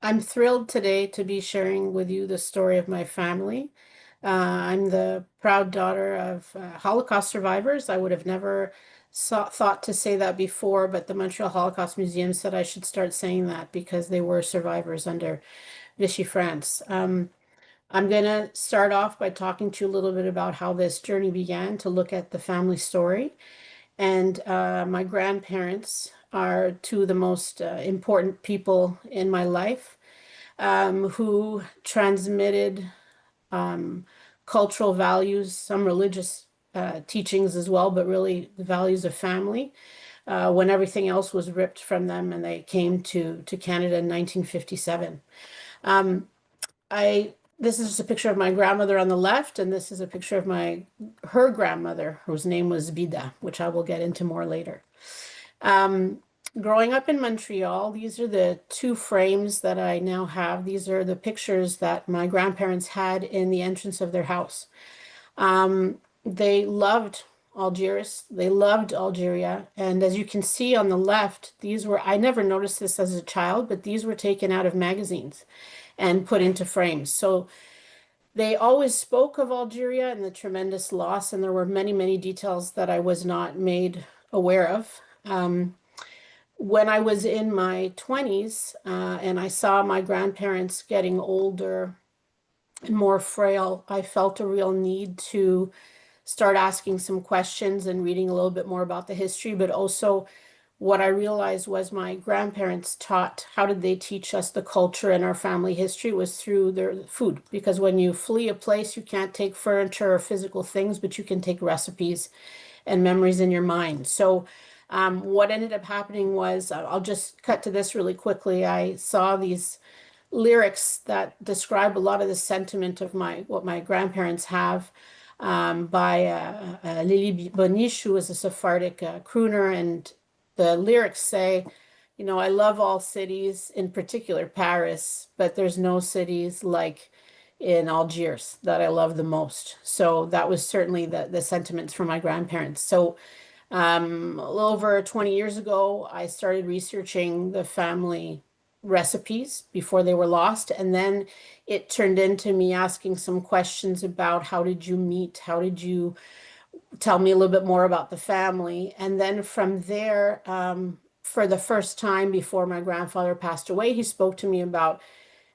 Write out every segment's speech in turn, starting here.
I'm thrilled today to be sharing with you the story of my family. I'm the proud daughter of Holocaust survivors. I would have never thought to say that before, but the Montreal Holocaust Museum said I should start saying that because they were survivors under Vichy France. I'm going to start off by talking to you a little bit about how this journey began to look at the family story. And my grandparents are two of the most important people in my life who transmitted um, cultural values, some religious teachings as well, but really the values of family when everything else was ripped from them and they came to Canada in 1957. Um, this is just a picture of my grandmother on the left, and this is a picture of her grandmother, whose name was Bida, which I will get into more later. Um, Growing up in Montreal, these are the two frames that I now have. These are the pictures that my grandparents had in the entrance of their house. They loved Algiers. They loved Algeria. And as you can see on the left, I never noticed this as a child, but these were taken out of magazines and put into frames. So they always spoke of Algeria and the tremendous loss, and there were many, many details that I was not made aware of. When I was in my 20s and I saw my grandparents getting older and more frail, I felt a real need to start asking some questions and reading a little bit more about the history. But also, what I realized was my grandparents taught, how did they teach us the culture and our family history was through their food. Because when you flee a place, you can't take furniture or physical things, but you can take recipes and memories in your mind. So what ended up happening was, I'll just cut to this really quickly. I saw these lyrics that describe a lot of the sentiment of what my grandparents have by Lily Boniche, who is a Sephardic crooner, and the lyrics say, I love all cities, in particular Paris, but there's no cities like in Algiers that I love the most. So that was certainly the sentiments from my grandparents. So a little over 20 years ago, I started researching the family recipes before they were lost. And then it turned into me asking some questions about how did you meet? How did you tell me a little bit more about the family? And then from there, for the first time before my grandfather passed away, he spoke to me about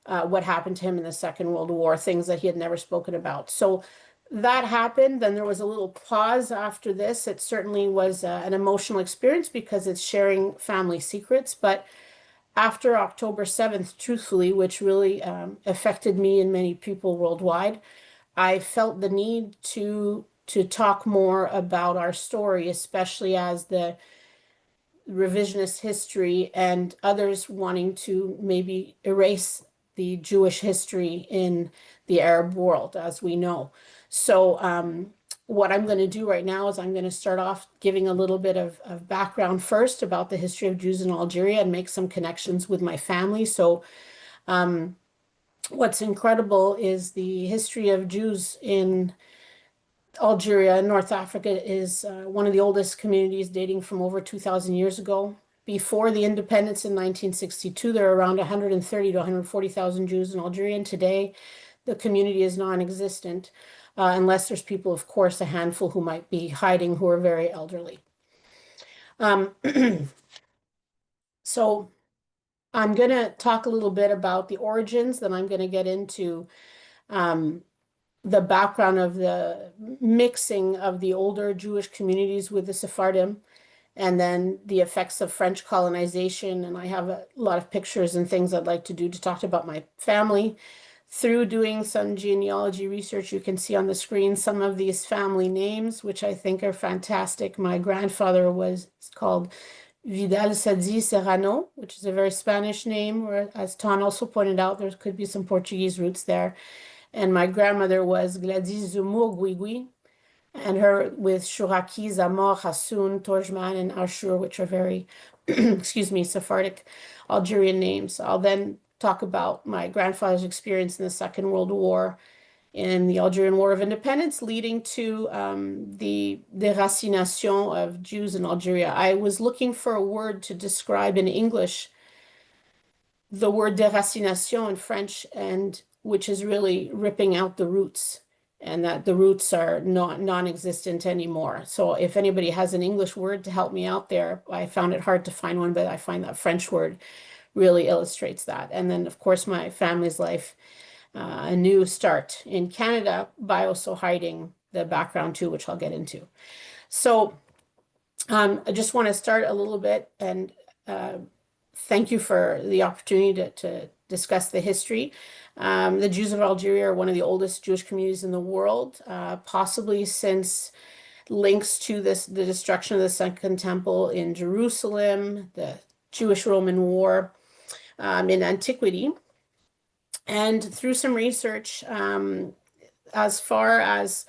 what happened to him in the Second World War, things that he had never spoken about. So that happened. Then there was a little pause after this. It certainly was an emotional experience because it's sharing family secrets. But after October 7th, truthfully, which really affected me and many people worldwide, I felt the need to talk more about our story, especially as the revisionist history and others wanting to maybe erase the Jewish history in the Arab world, as we know. So, what I'm going to do right now is I'm going to start off giving a little bit of background first about the history of Jews in Algeria and make some connections with my family. So, what's incredible is the history of Jews in Algeria, North Africa, is one of the oldest communities dating from over 2,000 years ago. Before the independence in 1962, there were around 130 to 140,000 Jews in Algeria. And today, the community is non-existent, unless there's people, of course, a handful who might be hiding who are very elderly. Um, so I'm going to talk a little bit about the origins, then I'm going to get into um, the background of the mixing of the older Jewish communities with the Sephardim, and then the effects of French colonization. And I have a lot of pictures and things I'd like to do to talk about my family. Through doing some genealogy research, you can see on the screen some of these family names, which I think are fantastic. My grandfather was called Vidal Sadi Serrano, which is a very Spanish name, or as Ton also pointed out, there could be some Portuguese roots there. And my grandmother was Gladys Zumour Guigui, and her with Shuraki, Zamor, Hassoun, Torjman, and Ashur, which are very, excuse me, Sephardic Algerian names. I'll then talk about my grandfather's experience in the Second World War in the Algerian War of Independence, leading to the déracination of Jews in Algeria. I was looking for a word to describe in English the word déracination in French, and which is really ripping out the roots, and that the roots are not non-existent anymore. So if anybody has an English word to help me out there, I found it hard to find one, but I find that French word really illustrates that. And then, of course, my family's life, a new start in Canada by also hiding the background too, which I'll get into. So I just want to start a little bit and thank you for the opportunity to discuss the history. The Jews of Algeria are one of the oldest Jewish communities in the world, possibly since links to the destruction of the Second Temple in Jerusalem, the Jewish-Roman War in antiquity. And through some research, as far as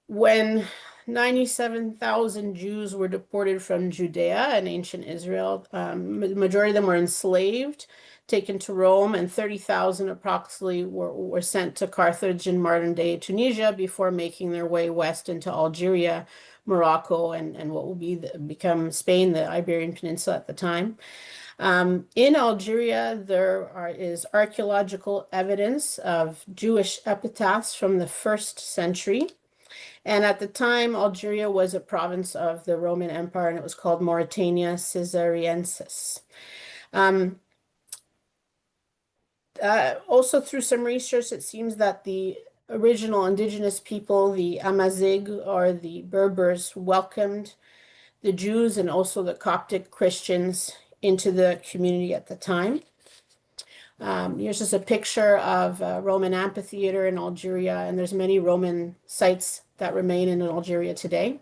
when 97,000 Jews were deported from Judea in ancient Israel, the majority of them were enslaved, taken to Rome, and 30,000 approximately were sent to Carthage in modern-day Tunisia before making their way west into Algeria, Morocco, and what will become Spain, the Iberian Peninsula at the time. In Algeria, is archaeological evidence of Jewish epitaphs from the 1st century. And at the time, Algeria was a province of the Roman Empire, and it was called Mauritania Caesariensis. Also, through some research, it seems that the original indigenous people, the Amazigh or the Berbers, welcomed the Jews and also the Coptic Christians into the community at the time. Here's just a picture of a Roman amphitheater in Algeria, and there's many Roman sites that remain in Algeria today.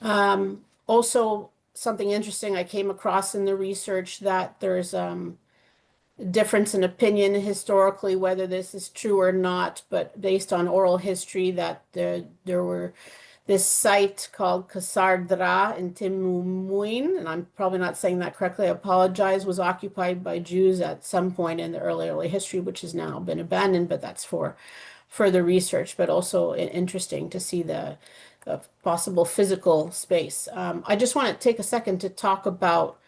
Also, something interesting I came across in the research that there's a difference in opinion historically, whether this is true or not, but based on oral history, that there were this site called Kasardra in Timouin, and I'm probably not saying that correctly, I apologize, was occupied by Jews at some point in the early history, which has now been abandoned, but that's for further research, but also interesting to see the possible physical space. I just want to take a second to talk about,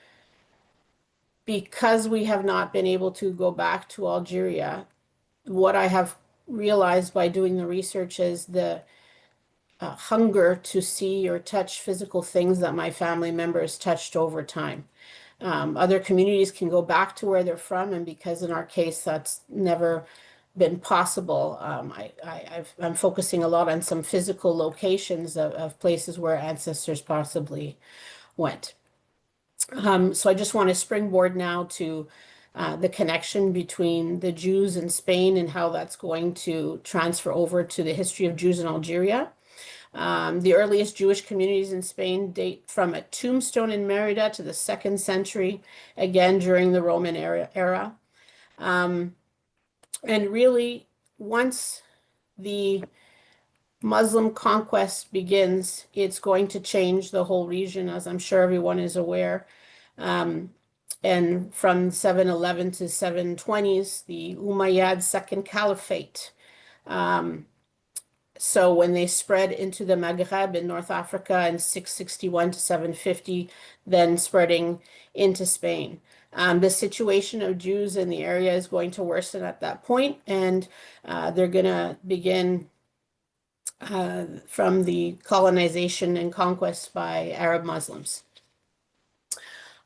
because we have not been able to go back to Algeria, what I have realized by doing the research is the hunger to see or touch physical things that my family members touched over time. Other communities can go back to where they're from, and because in our case that's never been possible, I'm focusing a lot on some physical locations of places where ancestors possibly went. So I just want to springboard now to the connection between the Jews in Spain and how that's going to transfer over to the history of Jews in Algeria. The earliest Jewish communities in Spain date from a tombstone in Merida to the 2nd century, again during the Roman era. And really, once the Muslim conquest begins, it's going to change the whole region, as I'm sure everyone is aware. And from 711 to 720s, the Umayyad Second Caliphate. So when they spread into the Maghreb in North Africa in 661 to 750, then spreading into Spain. The situation of Jews in the area is going to worsen at that point, and they're going to begin from the colonization and conquest by Arab Muslims.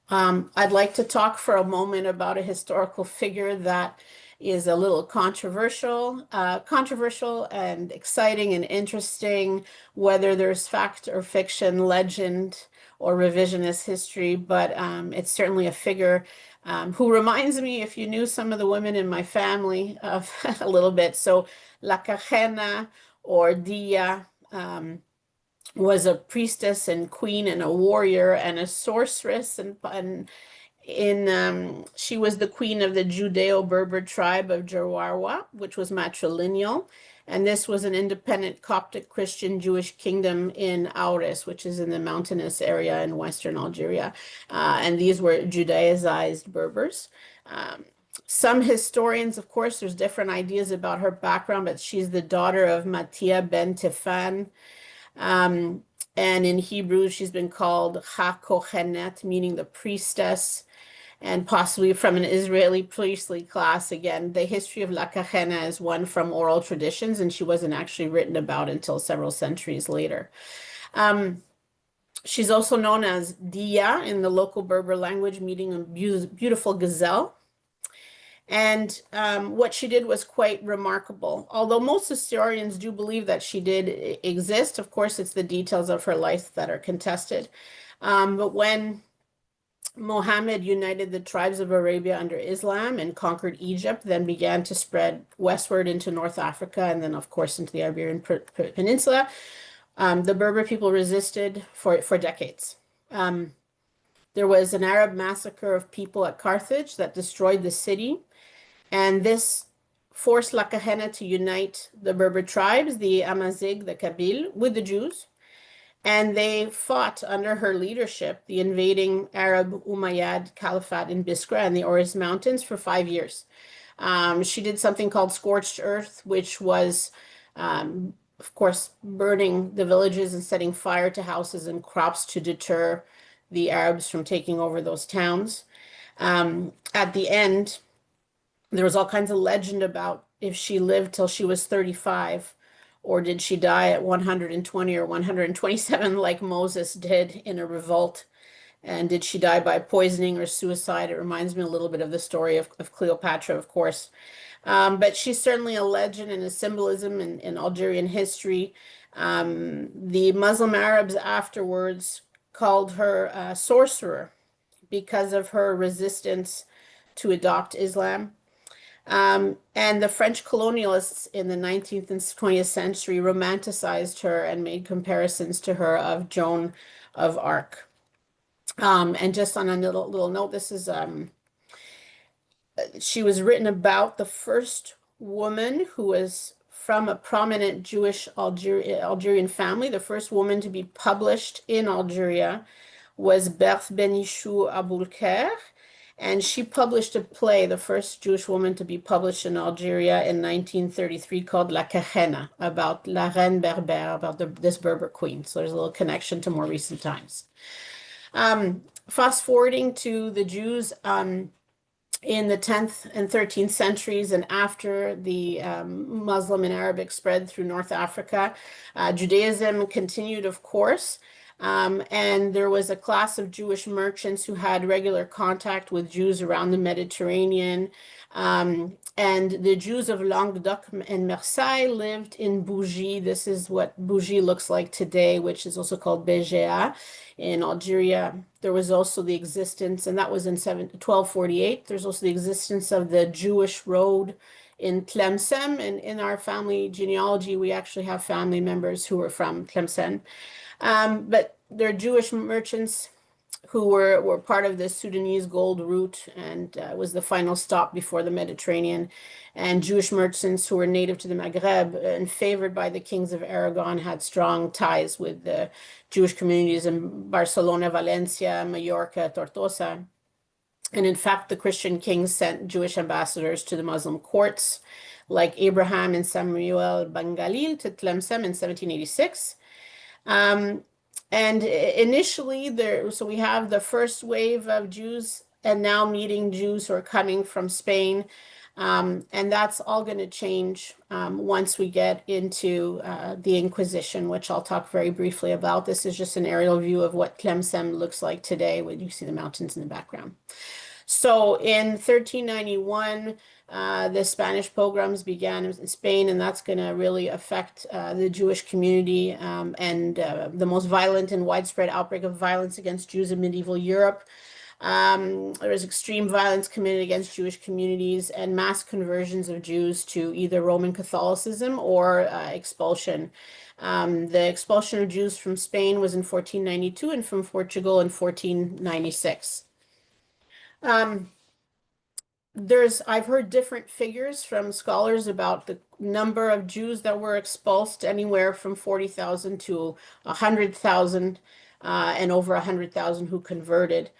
I'd like to talk for a moment about a historical figure that is a little controversial and exciting and interesting, whether there's fact or fiction, legend or revisionist history, but it's certainly a figure who reminds me, if you knew some of the women in my family, of a little bit. So La Cajena or Dia was a priestess and queen and a warrior and a sorceress, and she was the queen of the Judeo-Berber tribe of Jarwarwa, which was matrilineal. And this was an independent Coptic Christian Jewish kingdom in Auris, which is in the mountainous area in Western Algeria. And these were Judaized Berbers. Some historians, of course, there's different ideas about her background, but she's the daughter of Mattia ben Tifan. And in Hebrew, she's been called Ha Kohenet, meaning the priestess. and possibly from an Israeli priestly class. Again, the history of La Cajena is one from oral traditions, and she wasn't actually written about until several centuries later. Um, she's also known as Dia in the local Berber language, meaning a beautiful gazelle. And what she did was quite remarkable. Although most historians do believe that she did exist, of course, it's the details of her life that are contested. But when Mohammed united the tribes of Arabia under Islam and conquered Egypt, then began to spread westward into North Africa and then, of course, into the Iberian Peninsula, the Berber people resisted for decades. There was an Arab massacre of people at Carthage that destroyed the city. And this forced La Cajena to unite the Berber tribes, the Amazigh, the Kabyle, with the Jews. And they fought under her leadership the invading Arab Umayyad Caliphate in Biskra and the Oris Mountains for 5 years. She did something called scorched earth, which was, of course, burning the villages and setting fire to houses and crops to deter the Arabs from taking over those towns. At the end, there was all kinds of legend about if she lived till she was 35, or did she die at 120 or 127 like Moses did in a revolt? And did she die by poisoning or suicide? It reminds me a little bit of the story of Cleopatra, of course. But she's certainly a legend and a symbolism in Algerian history. The Muslim Arabs afterwards called her a sorcerer because of her resistance to adopt Islam. And the French colonialists in the 19th and 20th century romanticized her and made comparisons to her of Joan of Arc. And just on a little note, this is she was written about the first woman who was from a prominent Jewish Algerian family. The first woman to be published in Algeria was Berthe Benichou Aboulker. And she published a play, the first Jewish woman to be published in Algeria in 1933, called La Cajena, about La Reine Berbère, about this Berber queen. So there's a little connection to more recent times. Fast forwarding to the Jews in the 10th and 13th centuries and after the Muslim and Arabic spread through North Africa, Judaism continued, of course. And there was a class of Jewish merchants who had regular contact with Jews around the Mediterranean. And the Jews of Languedoc and Marseille lived in Bougie. This is what Bougie looks like today, which is also called Béjéa in Algeria. There was also the existence, and that was in 1248. There's also the existence of the Jewish road in Tlemcen. And in our family genealogy, we actually have family members who are from Tlemcen. But they're Jewish merchants who were part of the Sudanese gold route and was the final stop before the Mediterranean. And Jewish merchants who were native to the Maghreb and favored by the kings of Aragon had strong ties with the Jewish communities in Barcelona, Valencia, Mallorca, Tortosa. And in fact, the Christian kings sent Jewish ambassadors to the Muslim courts, like Abraham and Samuel Bangalil to Tlemcen in 1786. And initially so we have the first wave of Jews and now meeting Jews who are coming from Spain. And that's all going to change once we get into the Inquisition, which I'll talk very briefly about. This is just an aerial view of what Tlemcen looks like today when you see the mountains in the background. So in 1391, the Spanish pogroms began in Spain, and that's going to really affect the Jewish community and the most violent and widespread outbreak of violence against Jews in medieval Europe. There was extreme violence committed against Jewish communities and mass conversions of Jews to either Roman Catholicism or expulsion. The expulsion of Jews from Spain was in 1492 and from Portugal in 1496. I've heard different figures from scholars about the number of Jews that were expulsed, anywhere from 40,000 to 100,000, and over 100,000 who converted.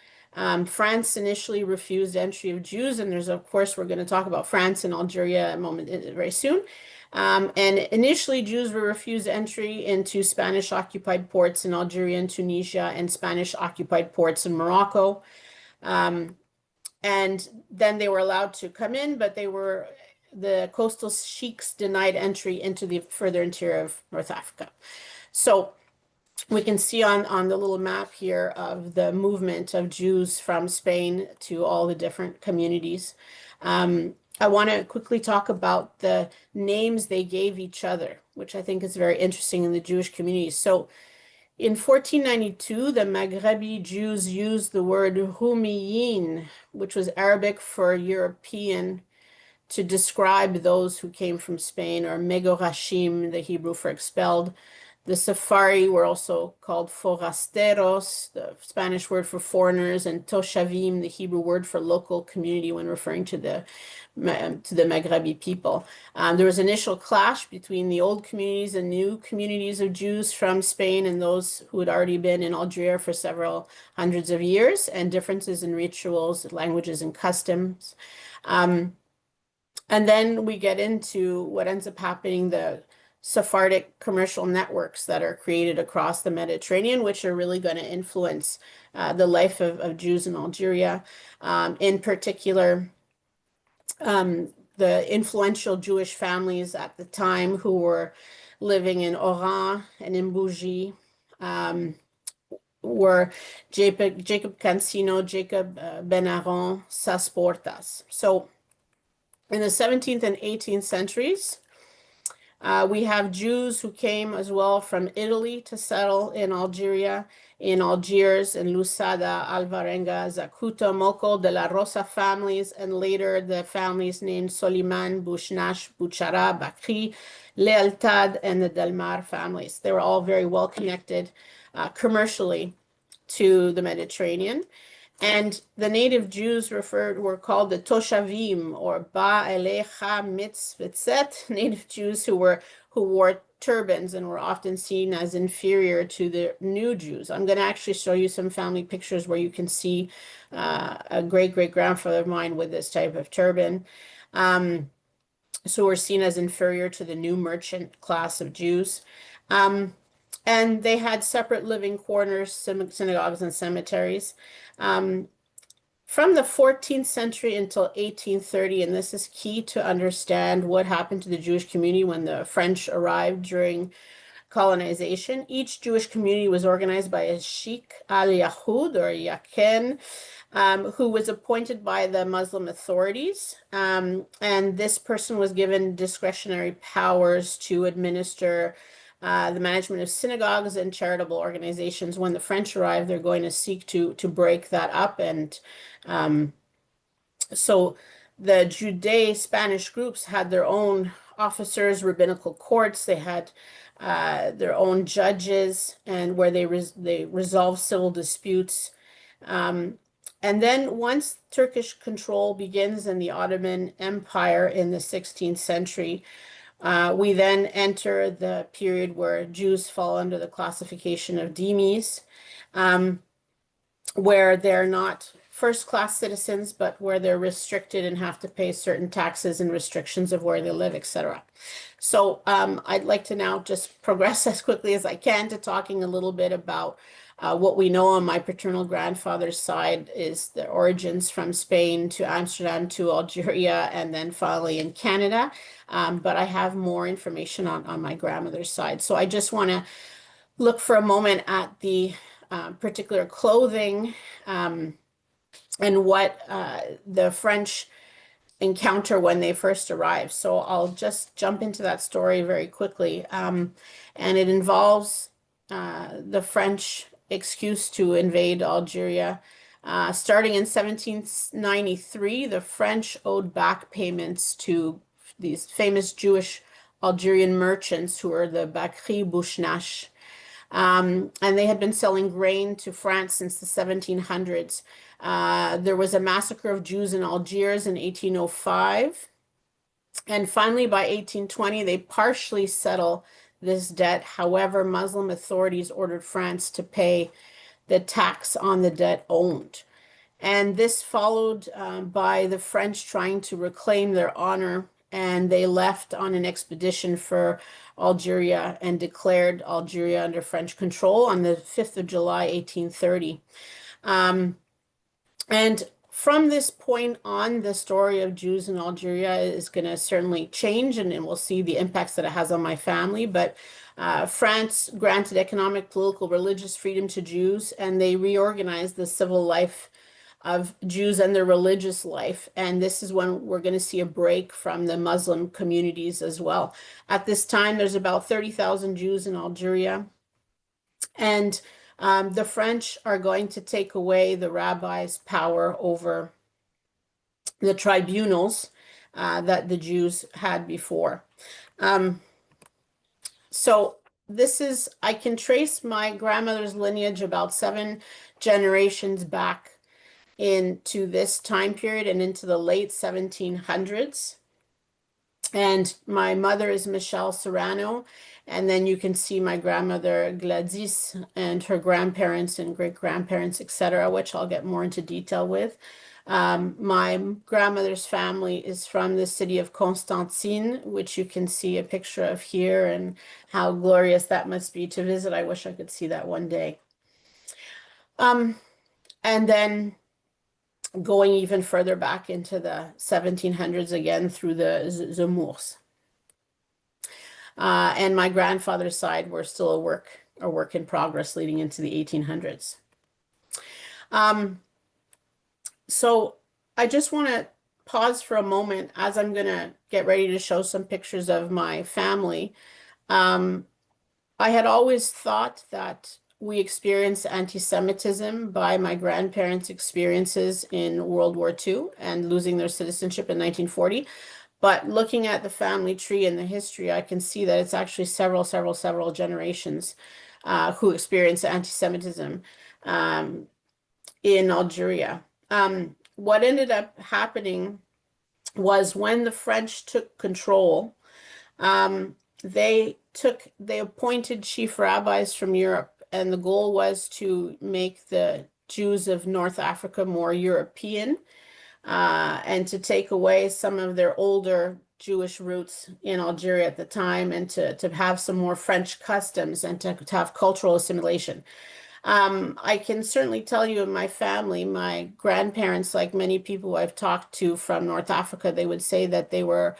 France initially refused entry of Jews, and of course, we're going to talk about France and Algeria a moment very soon. And initially, Jews were refused entry into Spanish-occupied ports in Algeria and Tunisia and Spanish-occupied ports in Morocco. And then they were allowed to come in, but the coastal sheiks denied entry into the further interior of North Africa. So we can see on the little map here of the movement of Jews from Spain to all the different communities. I want to quickly talk about the names they gave each other, which I think is very interesting in the Jewish community. So in 1492, the Maghrebi Jews used the word Humiyin, which was Arabic for European, to describe those who came from Spain, or Megorashim, the Hebrew for expelled. The Safari were also called forasteros, the Spanish word for foreigners, and toshavim, the Hebrew word for local community when referring to the Maghrebi people. There was initial clash between the old communities and new communities of Jews from Spain and those who had already been in Algeria for several hundreds of years, and differences in rituals, languages, and customs. And then we get into what ends up happening, the Sephardic commercial networks that are created across the Mediterranean, which are really going to influence the life of Jews in Algeria. In particular, the influential Jewish families at the time who were living in Oran and in Bougie were Jacob Cancino, Jacob Ben-Aron, Sasportas. So in the 17th and 18th centuries, we have Jews who came as well from Italy to settle in Algeria, in Algiers, in Lusada, Alvarenga, Zacuto, Moco, de la Rosa families, and later the families named Soliman, Bouchnash, Bouchara, Bakri, Lealtad, and the Delmar families. They were all very well connected commercially to the Mediterranean. And the native Jews were called the Toshavim, or Ba'elecha Mitzvitzet, native Jews who wore turbans and were often seen as inferior to the new Jews. I'm going to actually show you some family pictures where you can see a great-great-grandfather of mine with this type of turban. So we're seen as inferior to the new merchant class of Jews. And they had separate living quarters, synagogues, and cemeteries. From the 14th century until 1830, and this is key to understand what happened to the Jewish community when the French arrived during colonization. Each Jewish community was organized by a sheikh al-Yahud, or Yaken, who was appointed by the Muslim authorities. And this person was given discretionary powers to administer the management of synagogues and charitable organizations. When the French arrive, they're going to seek to break that up. And so the Judeo-Spanish groups had their own officers, rabbinical courts. They had their own judges, and where they resolved civil disputes. And then once Turkish control begins in the Ottoman Empire in the 16th century, we then enter the period where Jews fall under the classification of dhimmis, where they're not first-class citizens, but where they're restricted and have to pay certain taxes and restrictions of where they live, etc. So I'd like to now just progress as quickly as I can to talking a little bit about what we know on my paternal grandfather's side is the origins from Spain to Amsterdam to Algeria, and then finally in Canada. But I have more information on my grandmother's side. So I just want to look for a moment at the particular clothing and what the French encounter when they first arrived. So I'll just jump into that story very quickly. And it involves the French excuse to invade Algeria. Starting in 1793, the French owed back payments to these famous Jewish Algerian merchants who were the Bakri Bouchnash. And they had been selling grain to France since the 1700s. There was a massacre of Jews in Algiers in 1805. And finally, by 1820, they partially settle this debt. However, Muslim authorities ordered France to pay the tax on the debt owed. And this followed by the French trying to reclaim their honor, and they left on an expedition for Algeria and declared Algeria under French control on the 5th of July, 1830. And from this point on, the story of Jews in Algeria is going to certainly change, and then we'll see the impacts that it has on my family. But France granted economic, political, religious freedom to Jews, and they reorganized the civil life of Jews and their religious life. And this is when we're going to see a break from the Muslim communities as well. At this time, there's about 30,000 Jews in Algeria. And the French are going to take away the rabbis' power over the tribunals that the Jews had before. Um, so this is, I can trace my grandmother's lineage about 7 generations back into this time period and into the late 1700s. And my mother is Michelle Serrano. And then you can see my grandmother Gladys and her grandparents and great-grandparents, etc., which I'll get more into detail with. My grandmother's family is from the city of Constantine, which you can see a picture of here, and how glorious that must be to visit. I wish I could see that one day. And then going even further back into the 1700s again through the Zemmours. And my grandfather's side were still a work in progress leading into the 1800s. So I just want to pause for a moment as I'm going to get ready to show some pictures of my family. I had always thought that we experienced anti-Semitism by my grandparents' experiences in World War II and losing their citizenship in 1940. But looking at the family tree and the history, I can see that it's actually several generations who experienced anti-Semitism in Algeria. What ended up happening was when the French took control, they appointed chief rabbis from Europe, and the goal was to make the Jews of North Africa more European, and to take away some of their older Jewish roots in Algeria at the time, and to have some more French customs and to have cultural assimilation. I can certainly tell you in my family, my grandparents, like many people I've talked to from North Africa, they would say that they were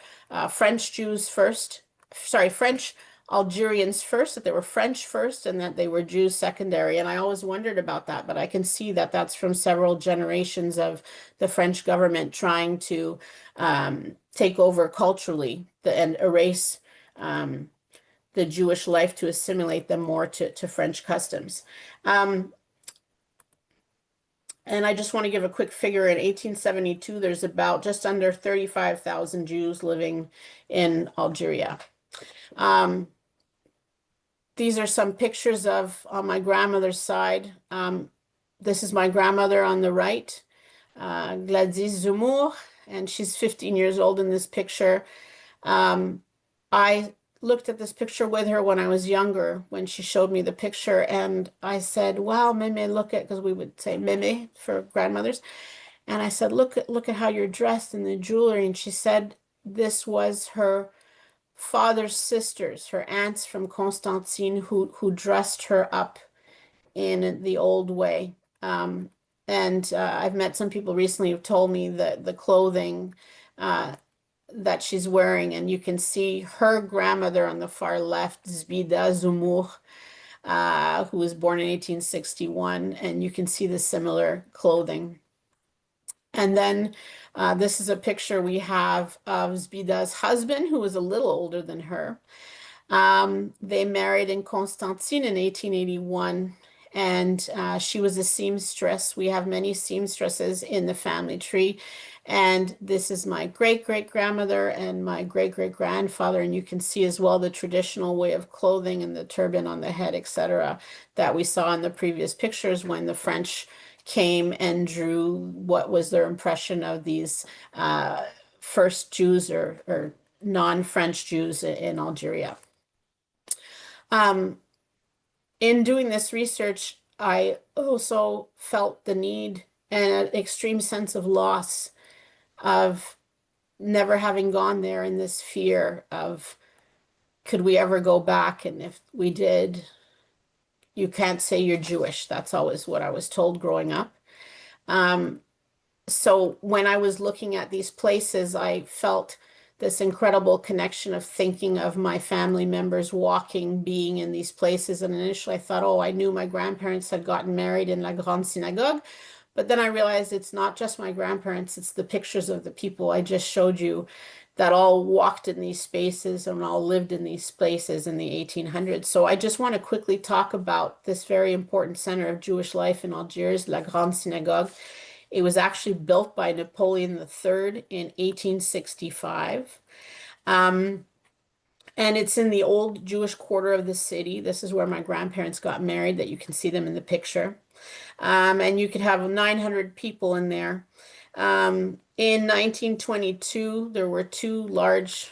French Jews first, sorry, French Algerians first, that they were French first, and that they were Jews secondary. And I always wondered about that, but I can see that that's from several generations of the French government trying to take over culturally and erase the Jewish life to assimilate them more to French customs. And I just want to give a quick figure. In 1872, there's about just under 35,000 Jews living in Algeria. These are some pictures of on my grandmother's side. This is my grandmother on the right, Gladys Zemmour, and she's 15 years old in this picture. I looked at this picture with her when I was younger, when she showed me the picture, and I said, wow, Meme, look at, because we would say Meme for grandmothers. And I said, look at how you're dressed in the jewelry. And she said this was her father's sisters, her aunts from Constantine, who dressed her up in the old way. And I've met some people recently who've told me that the clothing that she's wearing, and you can see her grandmother on the far left, Zbida Zemmour, who was born in 1861, and you can see the similar clothing. And then this is a picture we have of Zbida's husband, who was a little older than her. They married in Constantine in 1881, and she was a seamstress. We have many seamstresses in the family tree. And this is my great-great-grandmother and my great-great-grandfather. And you can see as well the traditional way of clothing and the turban on the head, etc., that we saw in the previous pictures when the French came and drew what was their impression of these first Jews or non-French Jews in Algeria. In doing this research, I also felt the need and an extreme sense of loss of never having gone there, in this fear of, could we ever go back? And if we did, you can't say you're Jewish. That's always what I was told growing up. So when I was looking at these places, I felt this incredible connection of thinking of my family members walking, being in these places. And initially I thought, oh, I knew my grandparents had gotten married in La Grande Synagogue. But then I realized it's not just my grandparents, it's the pictures of the people I just showed you that all walked in these spaces and all lived in these places in the 1800s. So I just want to quickly talk about this very important center of Jewish life in Algiers, La Grande Synagogue. It was actually built by Napoleon III in 1865. Um, and it's in the old Jewish quarter of the city. This is where my grandparents got married, that you can see them in the picture. And you could have 900 people in there. In 1922, there were two large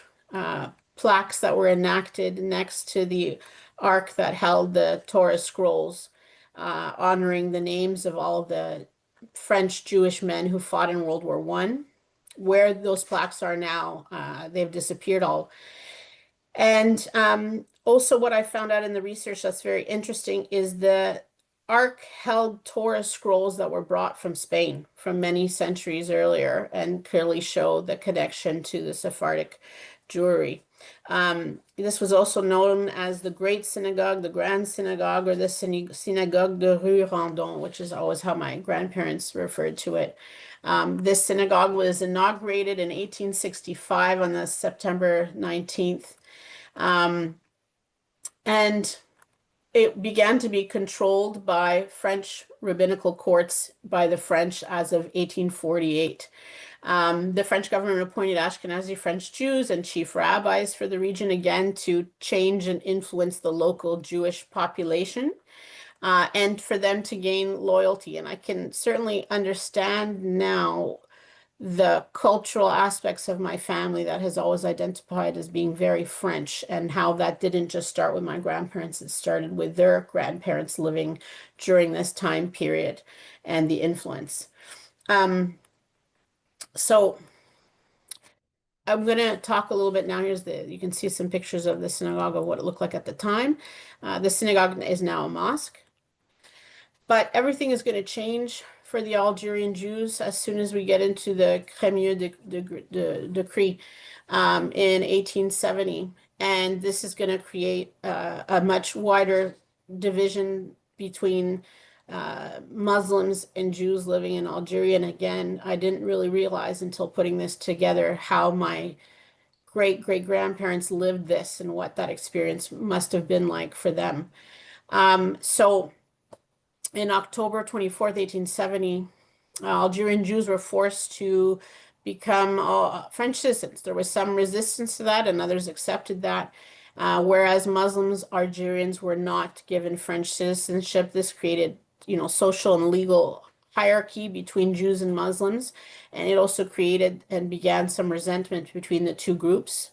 plaques that were enacted next to the ark that held the Torah scrolls, honoring the names of all of the French Jewish men who fought in World War One. Where those plaques are now, they've disappeared all. And also, what I found out in the research that's very interesting is the Ark held Torah scrolls that were brought from Spain from many centuries earlier and clearly show the connection to the Sephardic Jewry. This was also known as the Great Synagogue, the Grand Synagogue, or the Synagogue de Rue Randon, which is always how my grandparents referred to it. This synagogue was inaugurated in 1865 on the September 19th. And it began to be controlled by French rabbinical courts by the French as of 1848. The French government appointed Ashkenazi French Jews and chief rabbis for the region again to change and influence the local Jewish population and for them to gain loyalty. And I can certainly understand now the cultural aspects of my family that has always identified as being very French, and how that didn't just start with my grandparents, it started with their grandparents living during this time period and the influence. So I'm going to talk a little bit now. You can see some pictures of the synagogue of what it looked like at the time. The synagogue is now a mosque. But everything is going to change for the Algerian Jews as soon as we get into the Crémieux decree in 1870. And this is going to create a much wider division between Muslims and Jews living in Algeria. And again, I didn't really realize until putting this together how my great-great-grandparents lived this and what that experience must have been like for them. So in October 24th, 1870, Algerian Jews were forced to become French citizens. There was some resistance to that, and others accepted that. Whereas Muslims, Algerians were not given French citizenship. This created, social and legal hierarchy between Jews and Muslims, and it also created and began some resentment between the two groups.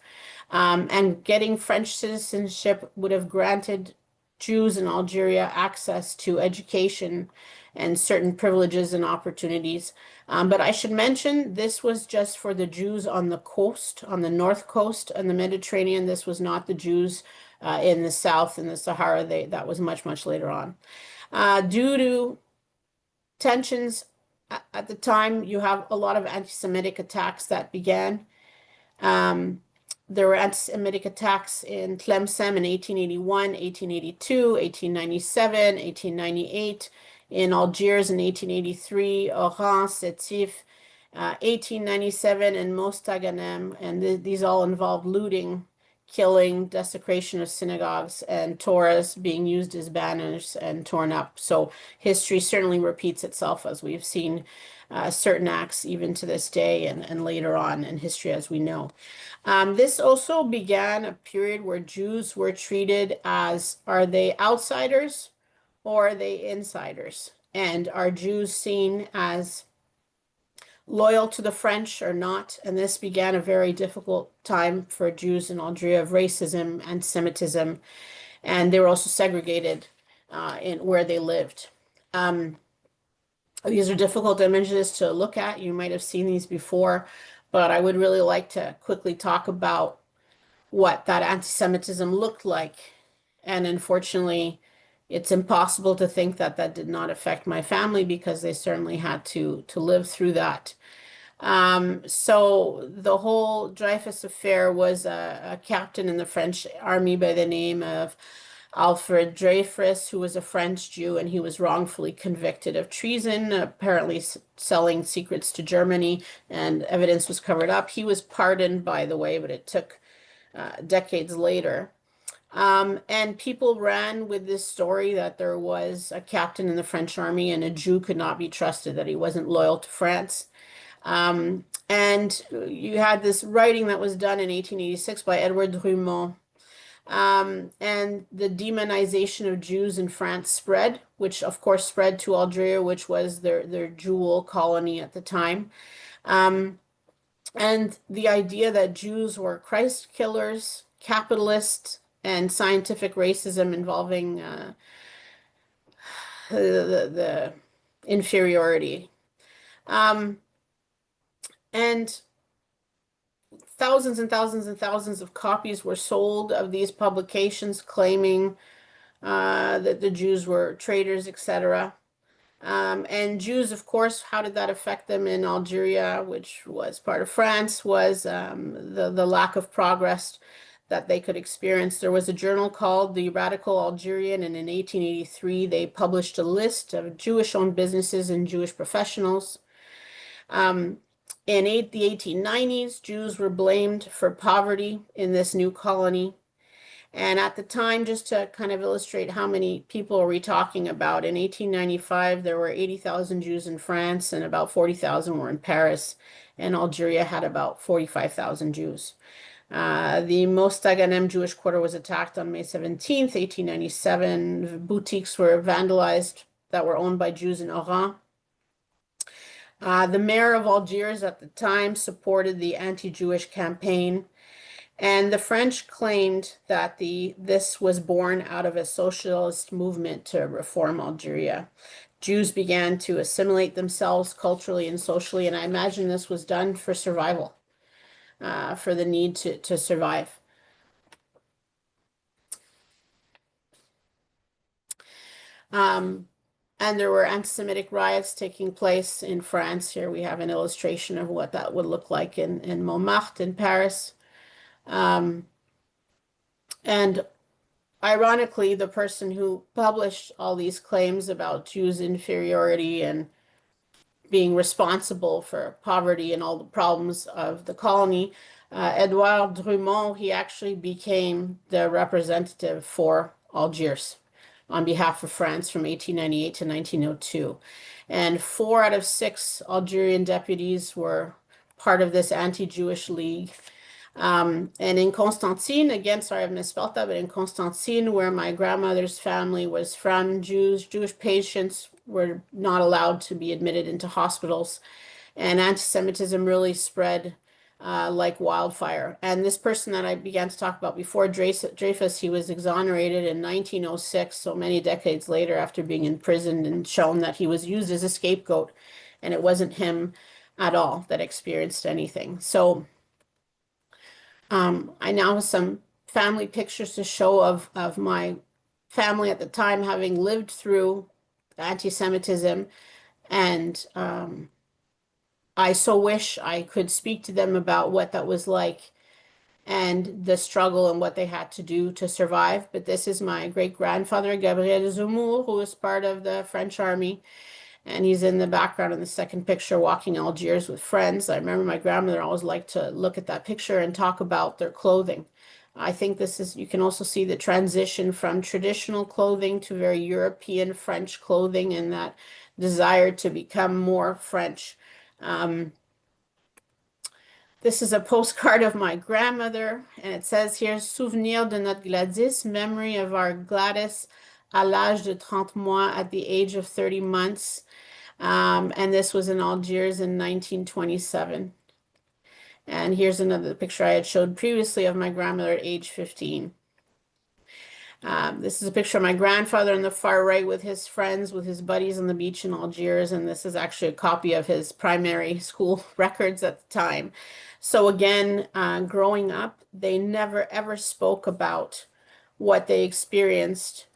And getting French citizenship would have granted Jews in Algeria access to education and certain privileges and opportunities. But I should mention this was just for the Jews on the coast, on the north coast and the Mediterranean. This was not the Jews in the south, in the Sahara. That was much, much later on. Due to tensions at the time, you have a lot of anti-Semitic attacks that began. There were anti-Semitic attacks in Tlemcen in 1881, 1882, 1897, 1898, in Algiers in 1883, Oran, Sétif, 1897, and Mostaganem. And these all involved looting, killing, desecration of synagogues, and Torahs being used as banners and torn up. So history certainly repeats itself, as we've seen certain acts even to this day and later on in history as we know. This also began a period where Jews were treated as, are they outsiders or are they insiders? And are Jews seen as loyal to the French or not? And this began a very difficult time for Jews in Algeria of racism, anti-Semitism, and they were also segregated in where they lived. These are difficult images to look at. You might have seen these before, but I would really like to quickly talk about what that anti-Semitism looked like. And unfortunately, it's impossible to think that that did not affect my family because they certainly had to live through that. So the whole Dreyfus affair was a captain in the French army by the name of Alfred Dreyfus, who was a French Jew, and he was wrongfully convicted of treason, apparently selling secrets to Germany, and evidence was covered up. He was pardoned, by the way, but it took decades later. And people ran with this story that there was a captain in the French army and a Jew could not be trusted, that he wasn't loyal to France. And you had this writing that was done in 1886 by Edward Drummond. And the demonization of Jews in France spread, which of course spread to Algeria, which was their jewel colony at the time. And the idea that Jews were Christ killers, capitalists, and scientific racism involving the inferiority. And thousands and thousands and thousands of copies were sold of these publications claiming that the Jews were traitors, etc. And Jews, of course, how did that affect them in Algeria, which was part of France, was the lack of progress that they could experience. There was a journal called the Radical Algerian, and in 1883, they published a list of Jewish-owned businesses and Jewish professionals. In the 1890s, Jews were blamed for poverty in this new colony. And at the time, just to kind of illustrate how many people are we talking about, in 1895, there were 80,000 Jews in France and about 40,000 were in Paris, and Algeria had about 45,000 Jews. The Mostaganem Jewish quarter was attacked on May 17th, 1897. Boutiques were vandalized that were owned by Jews in Oran. The mayor of Algiers at the time supported the anti-Jewish campaign, and the French claimed that this was born out of a socialist movement to reform Algeria. Jews began to assimilate themselves culturally and socially, and I imagine this was done for survival, for the need to survive. And there were anti-Semitic riots taking place in France. Here we have an illustration of what that would look like in Montmartre in Paris. And ironically, the person who published all these claims about Jews' inferiority and being responsible for poverty and all the problems of the colony, Edouard Drummond, he actually became the representative for Algiers on behalf of France from 1898 to 1902. And 4 out of 6 Algerian deputies were part of this anti-Jewish league. And in Constantine, again, sorry, I've misspelled that, but in Constantine, where my grandmother's family was from, Jewish patients were not allowed to be admitted into hospitals, and anti-Semitism really spread like wildfire. And this person that I began to talk about before, Dreyfus, he was exonerated in 1906, so many decades later after being imprisoned and shown that he was used as a scapegoat, and it wasn't him at all that experienced anything. So I now have some family pictures to show of my family at the time having lived through anti-Semitism, and I so wish I could speak to them about what that was like and the struggle and what they had to do to survive. But this is my great-grandfather, Gabriel Zemmour, who was part of the French army. And he's in the background in the second picture walking Algiers with friends. I remember my grandmother always liked to look at that picture and talk about their clothing. I think this is, you can also see the transition from traditional clothing to very European French clothing and that desire to become more French. This is a postcard of my grandmother, and it says here, Souvenir de notre Gladys, memory of our Gladys à l'âge de 30 mois, at the age of 30 months. And this was in Algiers in 1927. And here's another picture I had showed previously of my grandmother at age 15. This is a picture of my grandfather on the far right with his friends, with his buddies on the beach in Algiers, and this is actually a copy of his primary school records at the time. So again, growing up, they never ever spoke about what they experienced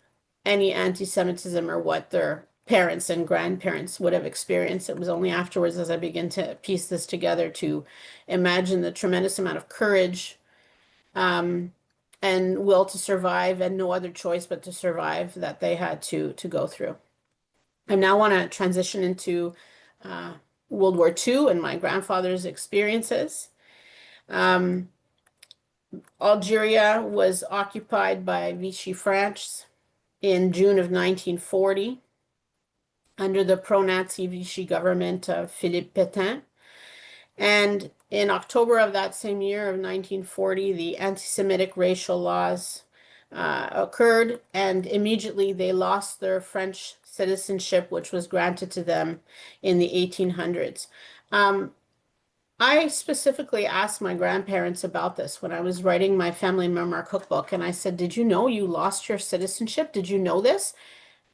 any anti-Semitism or what their parents and grandparents would have experienced. It was only afterwards, as I begin to piece this together, to imagine the tremendous amount of courage um, and will to survive, and no other choice but to survive, that they had to go through. I now want to transition into uh, World War II and my grandfather's experiences. Um, Algeria was occupied by Vichy France in June of 1940 under the pro-Nazi Vichy government of Philippe Pétain. And in October of that same year of 1940, the anti-Semitic racial laws occurred, and immediately they lost their French citizenship, which was granted to them in the 1800s. I specifically asked my grandparents about this when I was writing my family memoir cookbook, and I said, "Did you know you lost your citizenship? Did you know this?"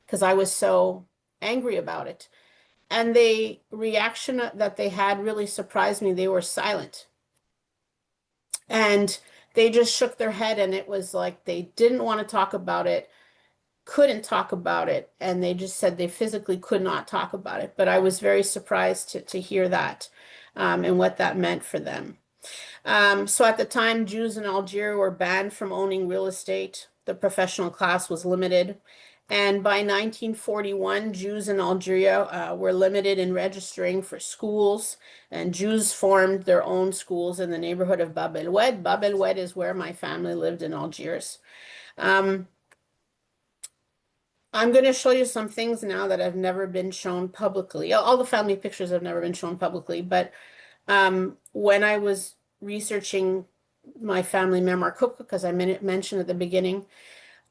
Because I was so angry about it. And the reaction that they had really surprised me. They were silent. And they just shook their head, and it was like they didn't want to talk about it, couldn't talk about it, and they just said they physically could not talk about it. But I was very surprised to hear that and what that meant for them. So at the time, Jews in Algeria were banned from owning real estate. The professional class was limited. And by 1941, Jews in Algeria were limited in registering for schools, and Jews formed their own schools in the neighborhood of Bab el Oued. Bab el Oued is where my family lived in Algiers. Um, I'm going to show you some things now that have never been shown publicly. All the family pictures have never been shown publicly, but when I was researching my family memoir cookbook, as I mentioned at the beginning,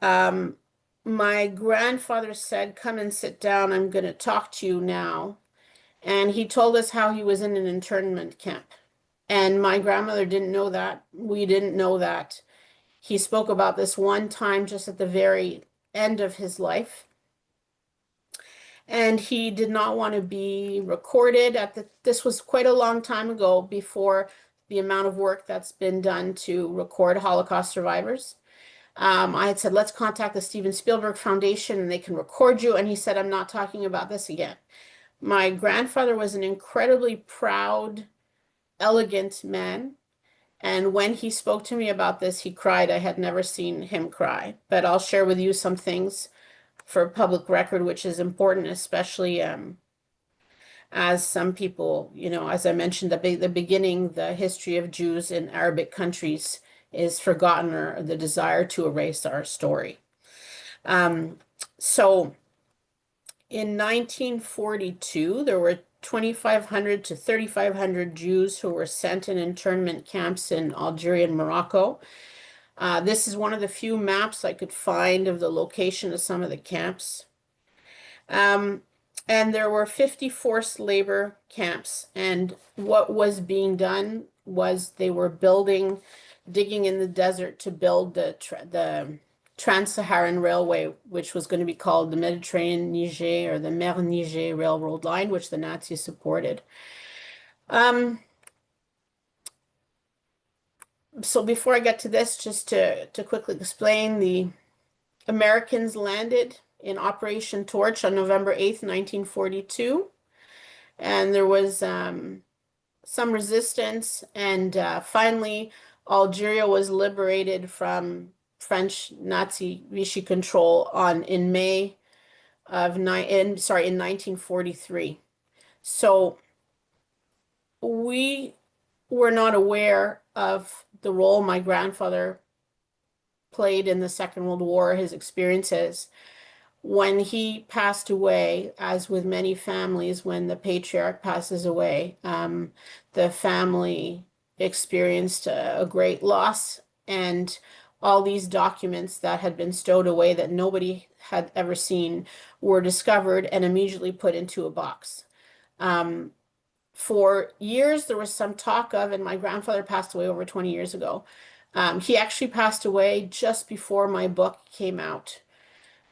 um, my grandfather said, "Come and sit down. I'm going to talk to you now." And he told us how he was in an internment camp. And my grandmother didn't know that. We didn't know that. He spoke about this one time just at the very end of his life. And he did not want to be recorded this was quite a long time ago, before the amount of work that's been done to record Holocaust survivors. I had said, let's contact the Steven Spielberg Foundation and they can record you. And he said, I'm not talking about this again. My grandfather was an incredibly proud, elegant man. And when he spoke to me about this, he cried. I had never seen him cry. But I'll share with you some things for public record, which is important, especially as some people, as I mentioned at the beginning, the history of Jews in Arabic countries is forgotten, or the desire to erase our story. Um, so in 1942, there were 2,500 to 3,500 Jews who were sent in internment camps in Algeria and Morocco. This is one of the few maps I could find of the location of some of the camps. And there were 50 forced labor camps. And what was being done was they were digging in the desert to build the Trans-Saharan Railway, which was going to be called the Mediterranean-Niger or the Mer-Niger Railroad Line, which the Nazis supported. So before I get to this, just to quickly explain, the Americans landed in Operation Torch on November 8th, 1942. And there was some resistance. And finally, Algeria was liberated from French Nazi Vichy control in May of in 1943. So we were not aware of the role my grandfather played in the Second World War, his experiences. When he passed away, as with many families, when the patriarch passes away, the family experienced a great loss, and all these documents that had been stowed away that nobody had ever seen were discovered and immediately put into a box. For years, there was some talk of, and my grandfather passed away over 20 years ago. He actually passed away just before my book came out.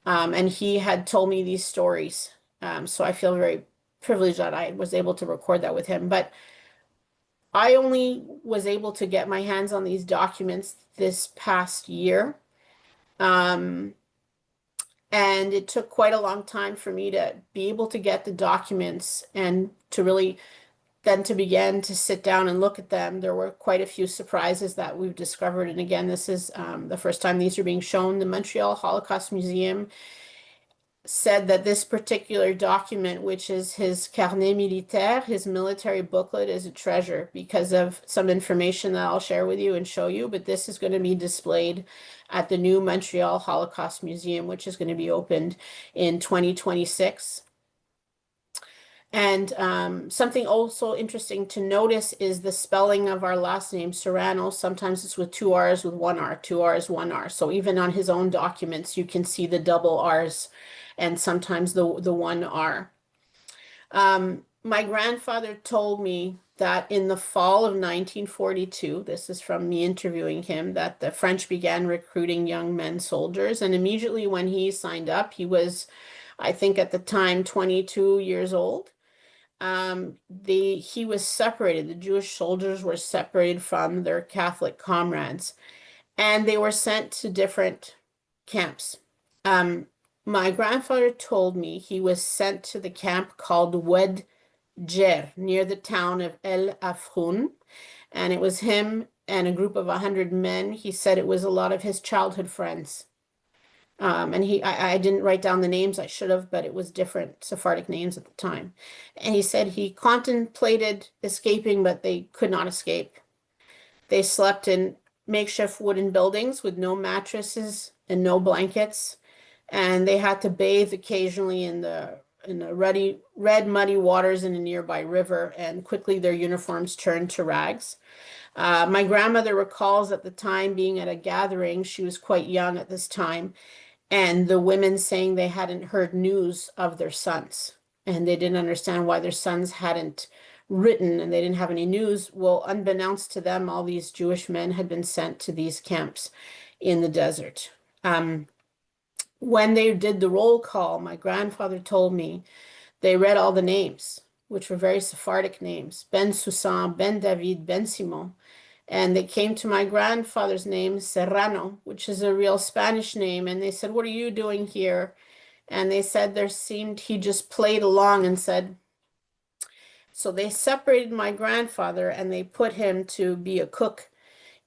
And he had told me these stories. So I feel very privileged that I was able to record that with him. But I only was able to get my hands on these documents this past year. And it took quite a long time for me to be able to get the documents and to really then to begin to sit down and look at them. There were quite a few surprises that we've discovered. And again, this is the first time these are being shown. The Montreal Holocaust Museum said that this particular document, which is his Carnet Militaire, his military booklet, is a treasure because of some information that I'll share with you and show you. But this is going to be displayed at the new Montreal Holocaust Museum, which is going to be opened in 2026. And something also interesting to notice is the spelling of our last name, Serrano. Sometimes it's with two R's, with one R, two R's, one R. So even on his own documents, you can see the double R's and sometimes the one R. My grandfather told me that in the fall of 1942, this is from me interviewing him, that the French began recruiting young men soldiers. And immediately when he signed up, he was, I think at the time, 22 years old. He was separated. The Jewish soldiers were separated from their Catholic comrades, and they were sent to different camps. My grandfather told me he was sent to the camp called Wed Jer near the town of El Afroun, and it was him and a group of 100 men. He said it was a lot of his childhood friends. And I didn't write down the names, I should have, but it was different Sephardic names at the time. And he said he contemplated escaping, but they could not escape. They slept in makeshift wooden buildings with no mattresses and no blankets, and they had to bathe occasionally in the red muddy waters in a nearby river, and quickly their uniforms turned to rags. My grandmother recalls at the time being at a gathering. She was quite young at this time, and the women saying they hadn't heard news of their sons and they didn't understand why their sons hadn't written and they didn't have any news. Well, unbeknownst to them, all these Jewish men had been sent to these camps in the desert. When they did the roll call, my grandfather told me they read all the names, which were very Sephardic names: Ben Susan, Ben David, Ben Simon. And they came to my grandfather's name, Serrano, which is a real Spanish name. And they said, "What are you doing here?" And they said he just played along and said, so they separated my grandfather and they put him to be a cook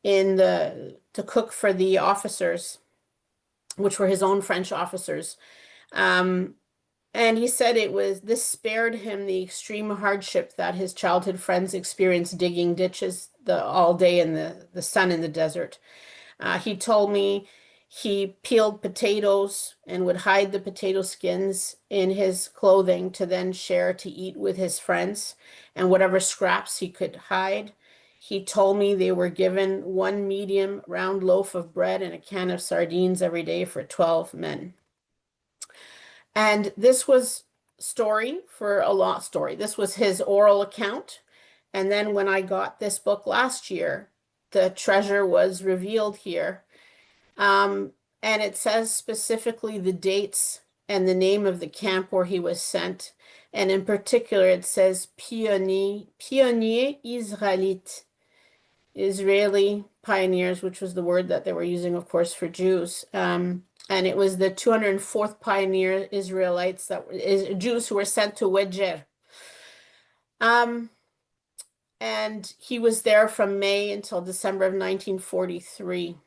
to cook for the officers, which were his own French officers. And he said this spared him the extreme hardship that his childhood friends experienced digging ditches all day in the sun in the desert. He told me he peeled potatoes and would hide the potato skins in his clothing to then share to eat with his friends and whatever scraps he could hide. He told me they were given one medium round loaf of bread and a can of sardines every day for 12 men. And this was story for a lot story. This was his oral account. And then when I got this book last year, the treasure was revealed here. And it says specifically the dates and the name of the camp where he was sent. And in particular, it says Pionnier Israélite, Israeli pioneers, which was the word that they were using, of course, for Jews. And it was the 204th pioneer Israelites Jews who were sent to Wedjer. And he was there from May until December of 1943.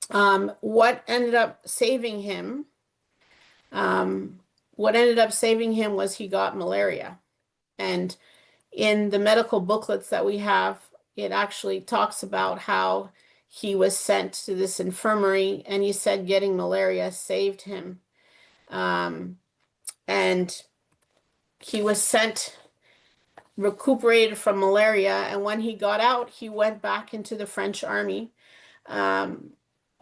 What ended up saving him was he got malaria. And in the medical booklets that we have, it actually talks about how he was sent to this infirmary, and he said getting malaria saved him. And he was recuperated from malaria, and when he got out, he went back into the French army. A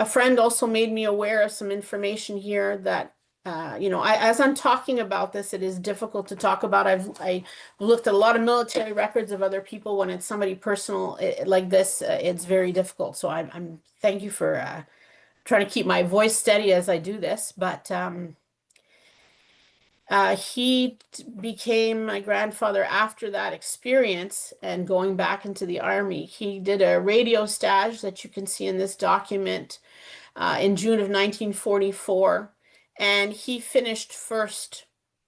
friend also made me aware of some information here that as I'm talking about this, it is difficult to talk about. I looked at a lot of military records of other people. When it's somebody personal like this, it's very difficult. So I'm thank you for trying to keep my voice steady as I do this. But he became my grandfather after that experience and going back into the army. He did a radio stage that you can see in this document in June of 1944. and he finished first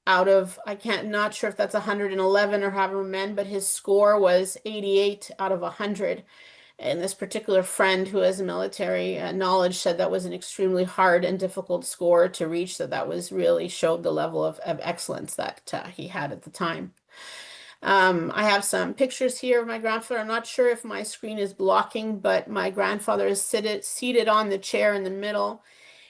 out of, I can't, not sure if that's 111 or however men, but his score was 88 out of 100. And this particular friend who has military knowledge said that was an extremely hard and difficult score to reach, so that was really showed the level of excellence that he had at the time. I have some pictures here of my grandfather. I'm not sure if my screen is blocking, but my grandfather is seated on the chair in the middle.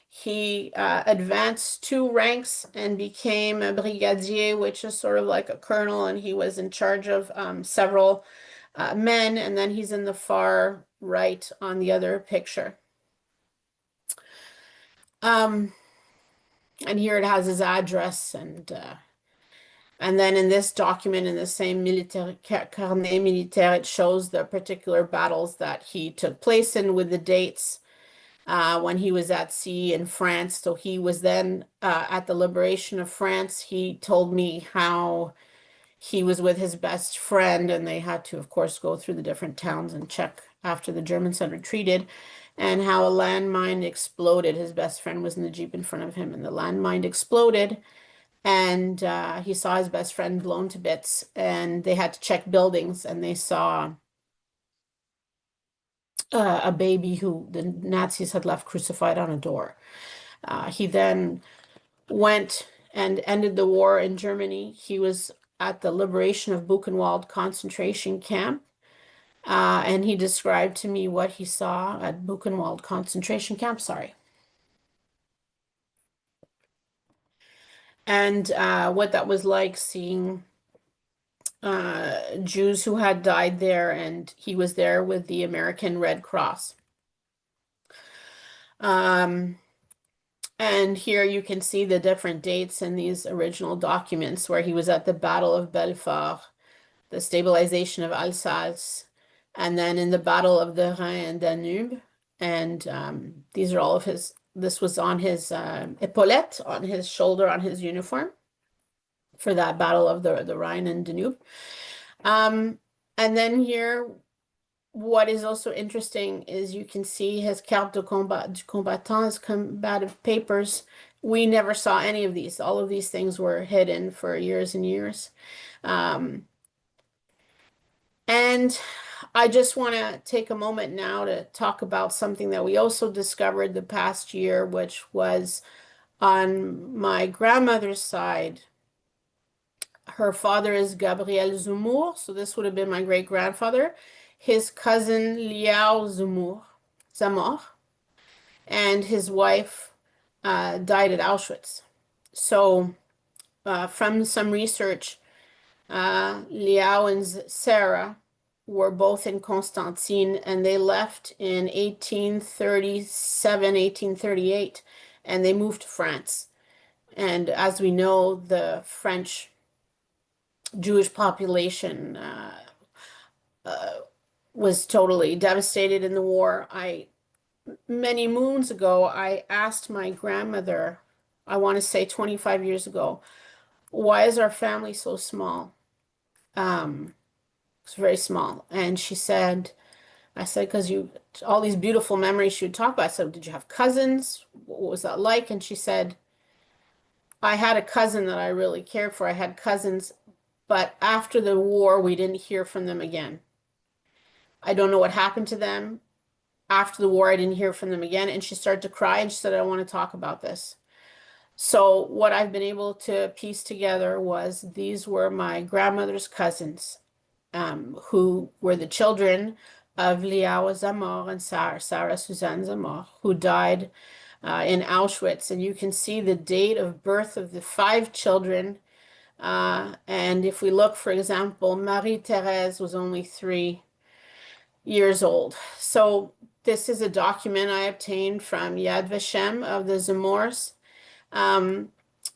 He advanced 2 ranks and became a brigadier, which is sort of like a colonel, and he was in charge of several men. And then he's in the far right on the other picture. And here it has his address, and then in this document, in the same militaire carnet militaire, it shows the particular battles that he took place in with the dates when he was at sea in France. So he was then at the liberation of France. He told me how he was with his best friend, and they had to, of course, go through the different towns and check after the Germans had retreated, and how a landmine exploded. His best friend was in the Jeep in front of him, and the landmine exploded, and he saw his best friend blown to bits, and they had to check buildings, and they saw a baby who the Nazis had left crucified on a door. He then went and ended the war in Germany. He was at the liberation of Buchenwald concentration camp, and he described to me what he saw at Buchenwald concentration camp. Sorry. And what that was like, seeing Jews who had died there, and he was there with the American Red Cross. Um, and here you can see the different dates in these original documents where he was at the Battle of Belfort, the stabilization of Alsace, and then in the Battle of the Rhin and Danube. And these are all of his, this was on his epaulette, on his shoulder, on his uniform for that Battle of the Rhine and Danube. And then here, what is also interesting is you can see his carte de combat, du combattant, his combative papers. We never saw any of these. All of these things were hidden for years and years. And I just want to take a moment now to talk about something that we also discovered the past year, which was on my grandmother's side. Her father is Gabriel Zemmour, so this would have been my great-grandfather. His cousin Liao Zamor, and his wife died at Auschwitz. So from some research, Liao and Sarah were both in Constantine, and they left in 1837, 1838, and they moved to France. And as we know, the French Jewish population was totally devastated in the war. Many moons ago, I asked my grandmother, I want to say 25 years ago, why is our family so small? It's very small. And she said, I said, because you, all these beautiful memories she would talk about. I said, did you have cousins? What was that like? And she said, I had a cousin that I really cared for. I had cousins, but after the war, we didn't hear from them again. I don't know what happened to them. After the war, I didn't hear from them again. And she started to cry and she said, I don't want to talk about this. So what I've been able to piece together was these were my grandmother's cousins, who were the children of Liao Zamor and Sarah Suzanne Zamor, who died in Auschwitz. And you can see the date of birth of the 5 children. And if we look, for example, Marie-Thérèse was only 3 years old. So this is a document I obtained from Yad Vashem of the Zamors.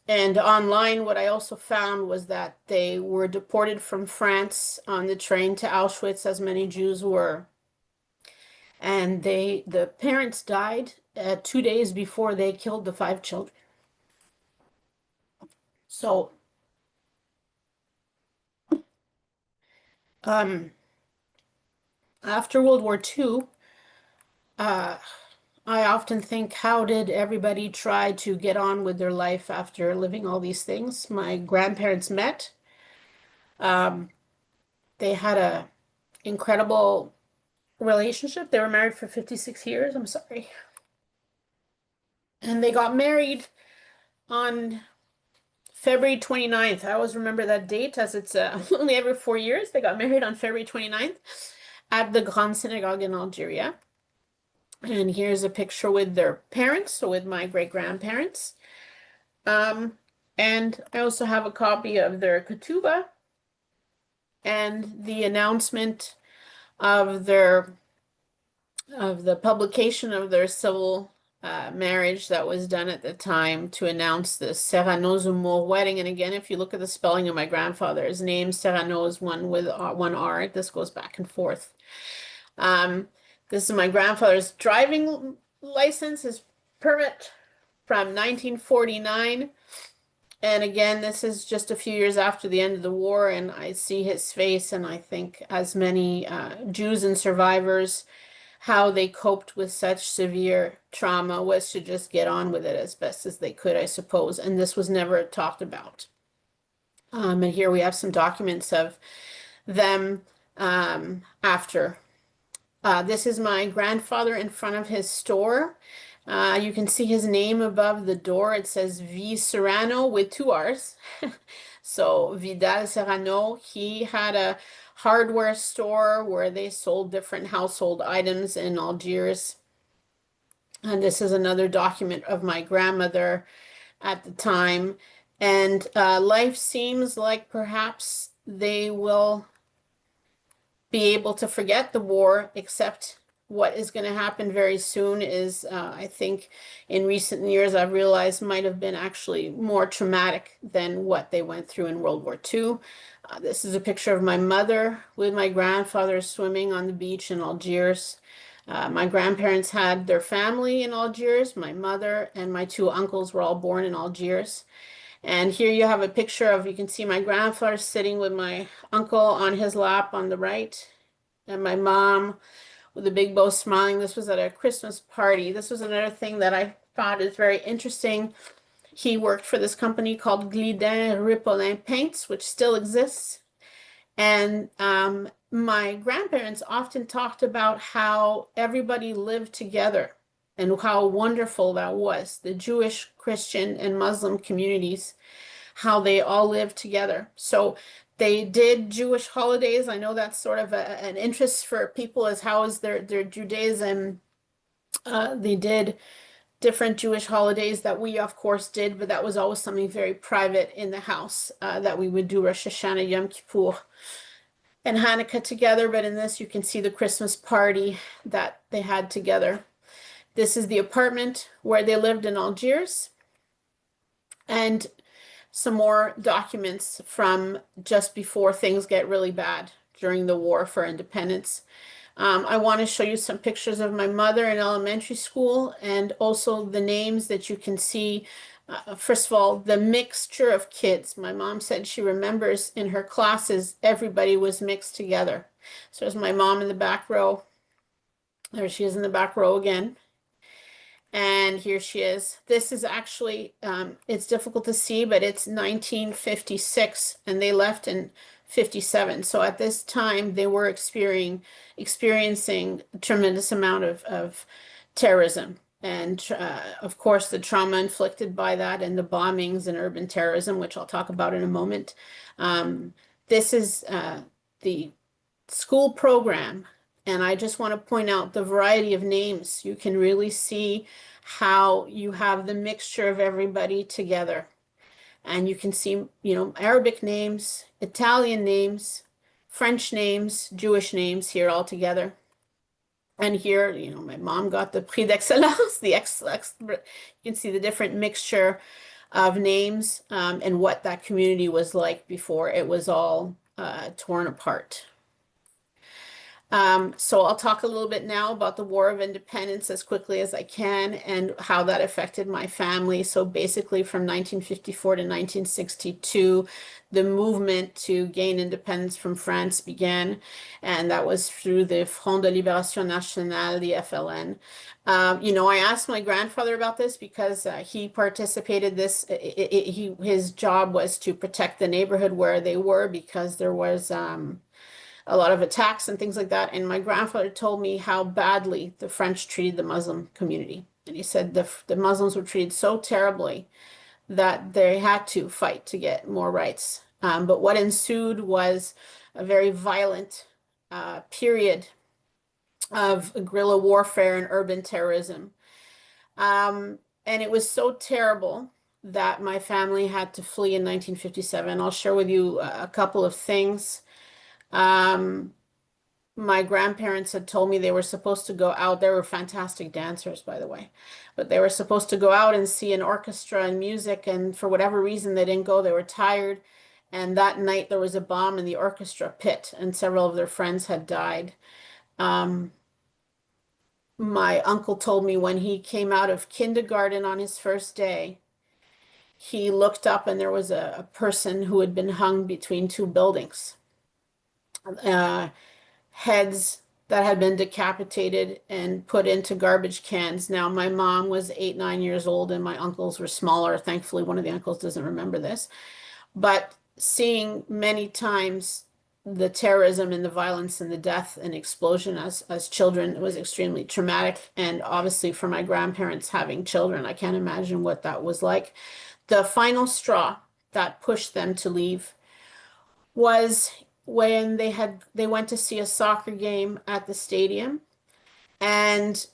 And online, what I also found was that they were deported from France on the train to Auschwitz, as many Jews were. And the parents died 2 days before they killed the 5 children. So, after World War II, I often think, how did everybody try to get on with their life after living all these things? My grandparents met. Um, they had a incredible relationship. They were married for 56 years. I'm sorry. And they got married on February 29th. I always remember that date as it's only every 4 years. They got married on February 29th at the Grande Synagogue in Algeria. And here's a picture with their parents, so with my great-grandparents. Um, and I also have a copy of their ketubah and the announcement of their of the publication of their civil marriage that was done at the time to announce the Serrano Zumour wedding. And again, if you look at the spelling of my grandfather's name, Serrano is one with one R. This goes back and forth. Um, this is my grandfather's driving license, his permit from 1949. And again, this is just a few years after the end of the war, and I see his face, and I think, as many Jews and survivors, how they coped with such severe trauma was to just get on with it as best as they could, I suppose. And this was never talked about. And here we have some documents of them after. This is my grandfather in front of his store. You can see his name above the door. It says V Serrano with two R's. So Vidal Serrano, he had a hardware store where they sold different household items in Algiers. And this is another document of my grandmother at the time. And life seems like perhaps they will be able to forget the war, except what is going to happen very soon is, I think, in recent years, I've realized might have been actually more traumatic than what they went through in World War II. This is a picture of my mother with my grandfather swimming on the beach in Algiers. My grandparents had their family in Algiers. My mother and my two uncles were all born in Algiers. And here you have a picture of, you can see my grandfather sitting with my uncle on his lap on the right, and my mom with a big bow smiling. This was at a Christmas party. This was another thing that I thought is very interesting. He worked for this company called Glidin Ripollin Paints, which still exists. And my grandparents often talked about how everybody lived together and how wonderful that was. The Jewish, Christian, and Muslim communities, how they all lived together. So they did Jewish holidays. I know that's sort of an interest for people, as how is their Judaism. They did different Jewish holidays that we, of course, did, but that was always something very private in the house, that we would do Rosh Hashanah, Yom Kippur, and Hanukkah together. But in this, you can see the Christmas party that they had together. This is the apartment where they lived in Algiers. And some more documents from just before things get really bad during the War for Independence. I want to show you some pictures of my mother in elementary school, and also the names that you can see. First of all, the mixture of kids. My mom said she remembers in her classes, everybody was mixed together. So there's my mom in the back row. There she is in the back row again. And here she is. This is actually, it's difficult to see, but it's 1956, and they left in 57. So at this time, they were experiencing a tremendous amount of terrorism. And of course, the trauma inflicted by that, and the bombings and urban terrorism, which I'll talk about in a moment. This is the school program. And I just want to point out the variety of names. You can really see how you have the mixture of everybody together. And you can see, Arabic names, Italian names, French names, Jewish names here all together. And here, my mom got the Prix d'Excellence, you can see the different mixture of names, and what that community was like before it was all torn apart. So I'll talk a little bit now about the War of Independence as quickly as I can and how that affected my family. So basically from 1954 to 1962, the movement to gain independence from France began, and that was through the Front de Libération Nationale, the FLN. I asked my grandfather about this because he participated this. His job was to protect the neighborhood where they were because there was a lot of attacks and things like that. And my grandfather told me how badly the French treated the Muslim community. And he said the Muslims were treated so terribly that they had to fight to get more rights. But what ensued was a very violent period of guerrilla warfare and urban terrorism. And it was so terrible that my family had to flee in 1957. I'll share with you a couple of things. Um, my grandparents had told me they were supposed to go out. They were fantastic dancers, by the way, but they were supposed to go out and see an orchestra and music, and for whatever reason, they didn't go. They were tired. And that night, there was a bomb in the orchestra pit, and several of their friends had died. Um, my uncle told me when he came out of kindergarten on his first day, he looked up and there was a person who had been hung between two buildings. Uh, Heads that had been decapitated and put into garbage cans. Now, my mom was 8, 9 years old, and my uncles were smaller. Thankfully, one of the uncles doesn't remember this. But seeing many times the terrorism and the violence and the death and explosion as children was extremely traumatic. And obviously, for my grandparents having children, I can't imagine what that was like. The final straw that pushed them to leave was when they went to see a soccer game at the stadium, and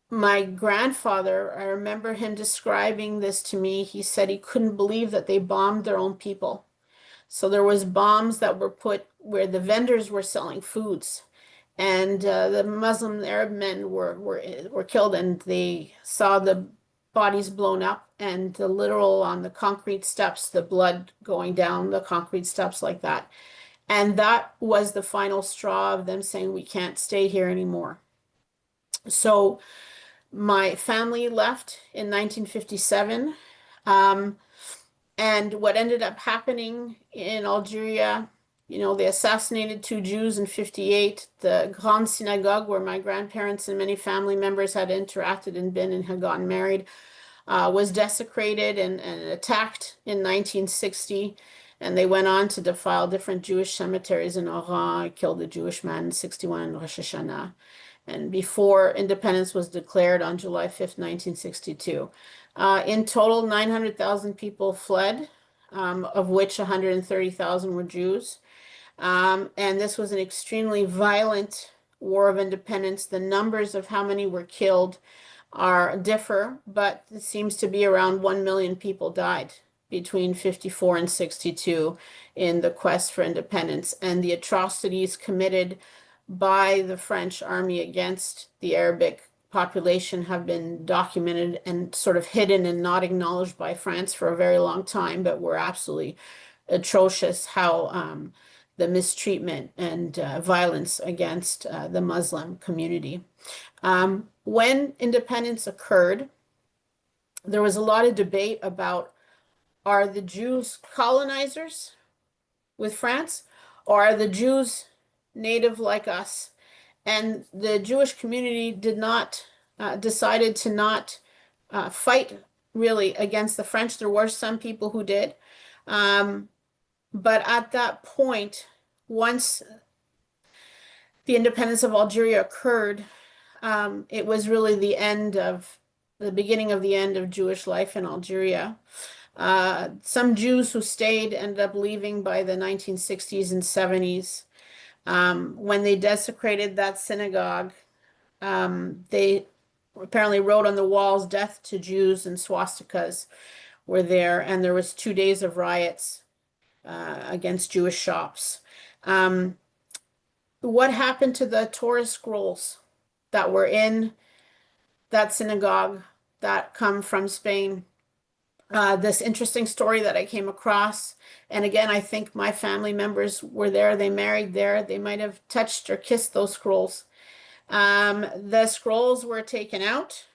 my grandfather, I remember him describing this to me. He said he couldn't believe that they bombed their own people. So there was bombs that were put where the vendors were selling foods, and the Muslim Arab men were killed, and they saw the bodies blown up and the literal on the concrete steps, the blood going down the concrete steps like that. And that was the final straw of them saying, we can't stay here anymore. So my family left in 1957. Um, and what ended up happening in Algeria, they assassinated 2 Jews in 58. The Grande Synagogue, where my grandparents and many family members had interacted and been and had gotten married, was desecrated and attacked in 1960. And they went on to defile different Jewish cemeteries in Oran, killed a Jewish man in 61 in Rosh Hashanah. And before independence was declared on July 5th, 1962. In total, 900,000 people fled, of which 130,000 were Jews. And this was an extremely violent war of independence. The numbers of how many were killed are differ, but it seems to be around 1 million people died between 54 and 62 in the quest for independence. And the atrocities committed by the French army against the Arabic population have been documented and sort of hidden and not acknowledged by France for a very long time, but were absolutely atrocious how the mistreatment and violence against the Muslim community. When independence occurred, there was a lot of debate about, are the Jews colonizers with France, or are the Jews native like us? And the Jewish community decided to not fight really against the French. There were some people who did. But at that point, once the independence of Algeria occurred, it was really the beginning of the end of Jewish life in Algeria. Some Jews who stayed ended up leaving by the 1960s and 70s. When they desecrated that synagogue, they apparently wrote on the walls, "Death to Jews," and swastikas were there, and there was 2 days of riots against Jewish shops. What happened to the Torah scrolls that were in that synagogue that come from Spain? this interesting story that I came across. And again, I think my family members were there. They married there. They might have touched or kissed those scrolls. The scrolls were taken out,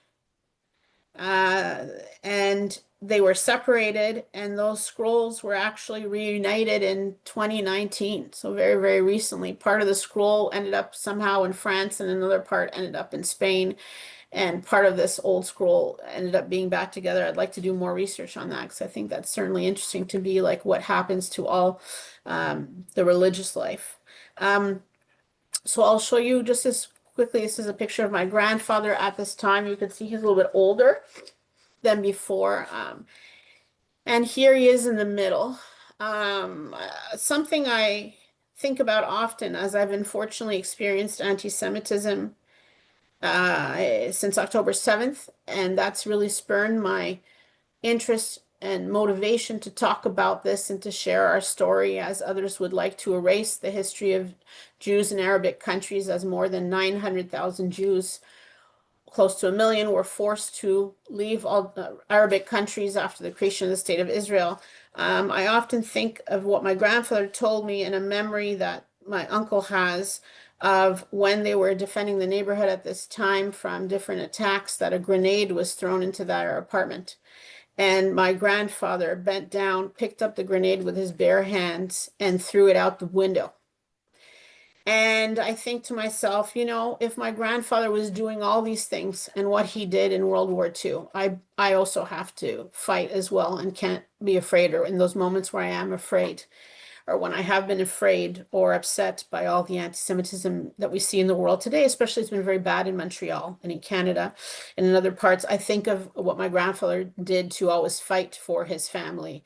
uh, and they were separated, and those scrolls were actually reunited in 2019. So very, very recently. Part of the scroll ended up somehow in France, and another part ended up in Spain. And part of this old scroll ended up being back together. I'd like to do more research on that because I think that's certainly interesting to be like what happens to all the religious life. Um, so I'll show you just as quickly. This is a picture of my grandfather at this time. You can see he's a little bit older than before. And here he is in the middle. Something I think about often as I've unfortunately experienced anti-Semitism since October 7th, and that's really spurred my interest and motivation to talk about this and to share our story, as others would like to erase the history of Jews in Arabic countries, as more than 900,000 Jews, close to 1 million, were forced to leave all Arabic countries after the creation of the State of Israel. I often think of what my grandfather told me, and a memory that my uncle has of when they were defending the neighborhood at this time from different attacks, that a grenade was thrown into their apartment. And my grandfather bent down, picked up the grenade with his bare hands, and threw it out the window. And I think to myself, if my grandfather was doing all these things and what he did in World War II, I also have to fight as well and can't be afraid, or in those moments where I am afraid, or when I have been afraid or upset by all the anti-Semitism that we see in the world today, especially it's been very bad in Montreal and in Canada and in other parts. I think of what my grandfather did to always fight for his family,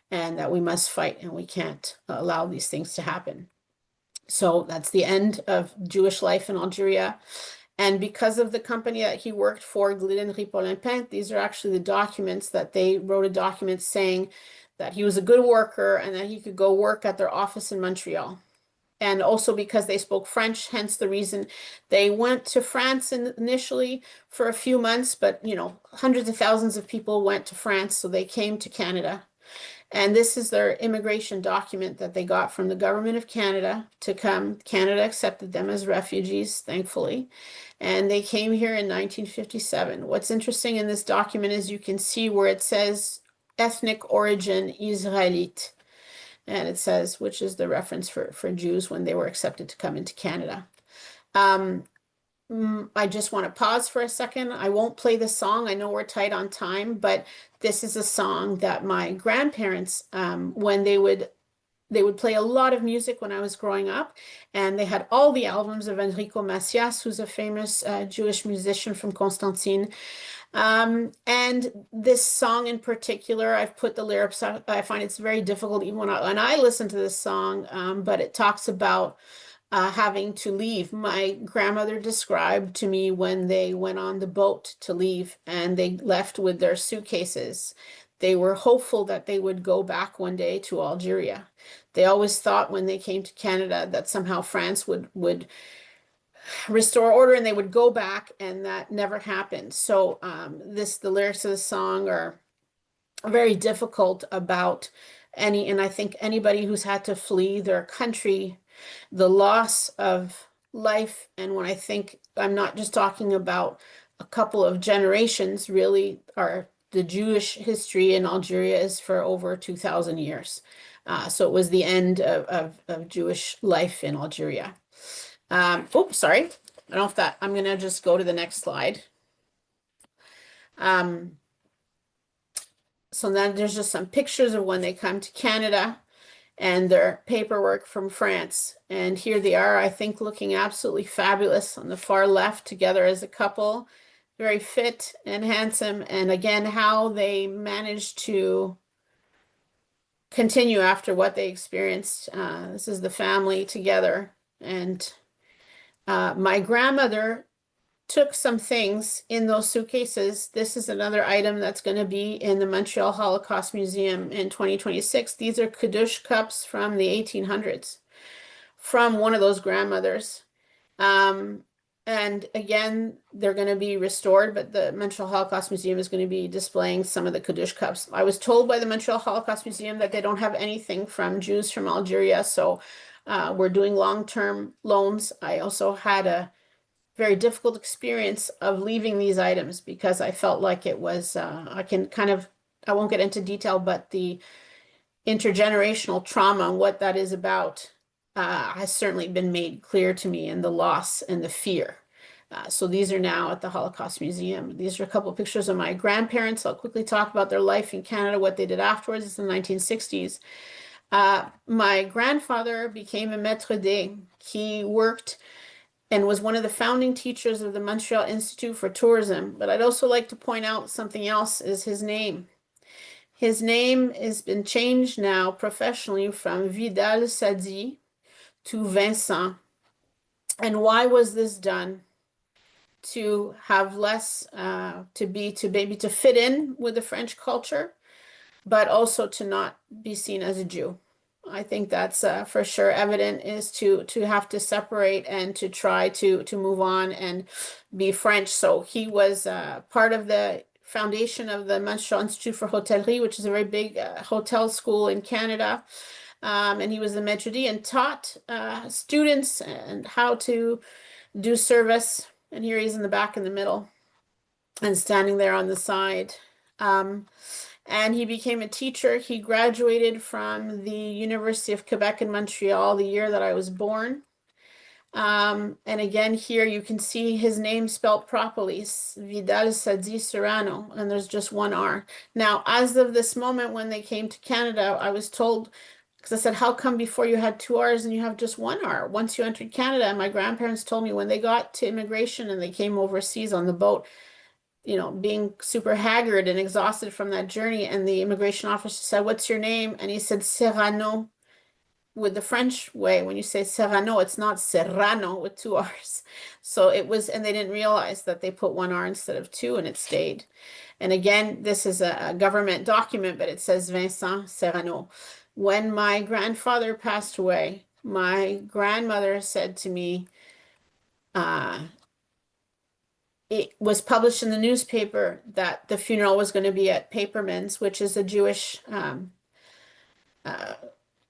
and that we must fight and we can't allow these things to happen. So that's the end of Jewish life in Algeria. And because of the company that he worked for, Glidden Ripoll, these are actually the documents that they wrote, a document saying that he was a good worker and that he could go work at their office in Montreal. And also because they spoke French, hence the reason they went to France initially for a few months, but hundreds of thousands of people went to France, so they came to Canada. And this is their immigration document that they got from the government of Canada to come. Canada accepted them as refugees, thankfully. And they came here in 1957. What's interesting in this document is you can see where it says ethnic origin Israelite. And it says, which is the reference for Jews when they were accepted to come into Canada. I just want to pause for a second. I won't play the song. I know we're tight on time, but this is a song that my grandparents, when they would play a lot of music when I was growing up, and they had all the albums of Enrico Macias, who's a famous Jewish musician from Constantine. And this song in particular, I've put the lyrics out. I find it's very difficult even when I listen to this song, but it talks about having to leave. My grandmother described to me when they went on the boat to leave and they left with their suitcases. They were hopeful that they would go back one day to Algeria. They always thought when they came to Canada that somehow France would restore order and they would go back, and that never happened. So the lyrics of the song are very difficult about and I think anybody who's had to flee their country, the loss of life. And when I think, I'm not just talking about a couple of generations, really, the Jewish history in Algeria is for over 2,000 years. So it was the end of Jewish life in Algeria. Oops, sorry. I don't know if that, I'm going to just go to the next slide. So then there's just some pictures of when they come to Canada and their paperwork from France. And here they are, I think, looking absolutely fabulous on the far left, together as a couple, very fit and handsome. And again, how they managed to continue after what they experienced. This is the family together. And my grandmother took some things in those suitcases. This is another item that's going to be in the Montreal Holocaust Museum in 2026. These are Kiddush cups from the 1800s from one of those grandmothers. And again, they're going to be restored, but the Montreal Holocaust Museum is going to be displaying some of the Kiddush cups. I was told by the Montreal Holocaust Museum that they don't have anything from Jews from Algeria, so we're doing long-term loans. I also had a very difficult experience of leaving these items because I felt like it was, I can kind of, I won't get into detail, but the intergenerational trauma and what that is about has certainly been made clear to me, and the loss and the fear. So these are now at the Holocaust Museum. These are a couple of pictures of my grandparents. I'll quickly talk about their life in Canada, what they did afterwards. It's in the 1960s. My grandfather became a maître d'. He worked and was one of the founding teachers of the Montreal Institute for Tourism. But I'd also like to point out something else is his name. His name has been changed now professionally from Vidal Sadi to Vincent. And why was this done? To have less, to maybe to fit in with the French culture, but also to not be seen as a Jew. I think that's for sure evident, is to have to separate and to try to move on and be French. So he was part of the foundation of the Montreal Institute for Hotellerie, which is a very big hotel school in Canada. And he was the maître d' and taught students and how to do service. And here he's in the back in the middle and standing there on the side. And he became a teacher. He graduated from the University of Quebec in Montreal the year that I was born. And again, here you can see his name spelled properly, Vidal Sadi Serrano, and there's just one R. Now, as of this moment, when they came to Canada, I was told, because I said, how come before you had two R's and you have just one R once you entered Canada? And my grandparents told me when they got to immigration and they came overseas on the boat, you know, being super haggard and exhausted from that journey. And the immigration officer said, "What's your name?" And he said, "Serrano." With the French way, when you say Serrano, it's not Serrano with two R's. So it was, and they didn't realize that they put one R instead of two, and it stayed. And again, this is a government document, but it says Vincent Serrano. When my grandfather passed away, my grandmother said to me, uh, it was published in the newspaper that the funeral was going to be at Paperman's, which is a Jewish uh,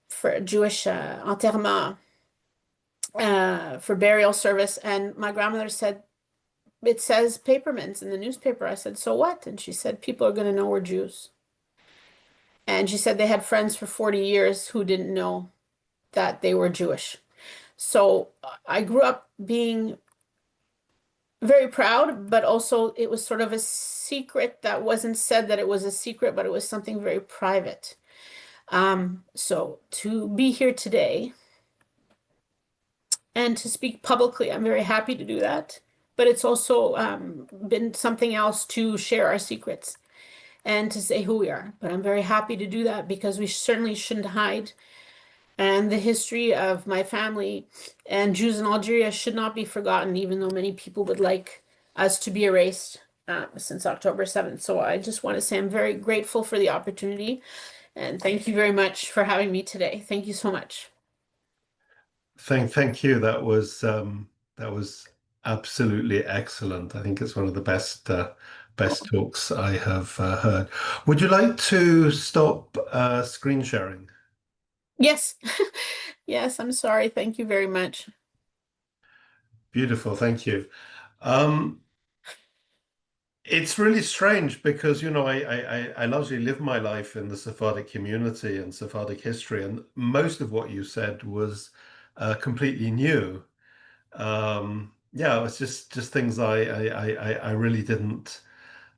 for Jewish enterrement for burial service. And my grandmother said, "It says Paperman's in the newspaper." I said, "So what?" And she said, "People are going to know we're Jews." And she said they had friends for 40 years who didn't know that they were Jewish. So I grew up being very proud, but also it was sort of a secret that wasn't said that it was a secret, but it was something very private. So to be here today and to speak publicly, I'm very happy to do that. But it's also been something else to share our secrets and to say who we are. But I'm very happy to do that because we certainly shouldn't hide. And the history of my family and Jews in Algeria should not be forgotten, even though many people would like us to be erased since October 7th. So I just want to say I'm very grateful for the opportunity. And thank you very much for having me today. Thank you so much. Thank you. That was absolutely excellent. I think it's one of the best talks I have heard. Would you like to stop screen sharing? Yes. Yes, I'm sorry. Thank you very much. Beautiful, thank you. Um, it's really strange because I largely live my life in the Sephardic community and Sephardic history, and most of what you said was completely new. Yeah, it's just things I really didn't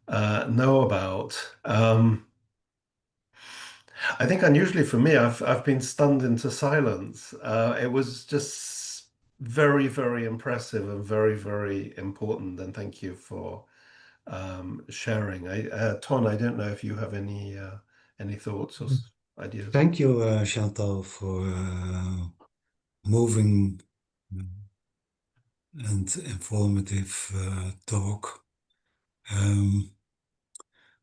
know about. I think unusually for me, I've been stunned into silence. It was just very impressive and very important. And thank you for sharing. Ton, I don't know if you have any thoughts or ideas. Thank you, Chantal, for moving and informative talk. Um,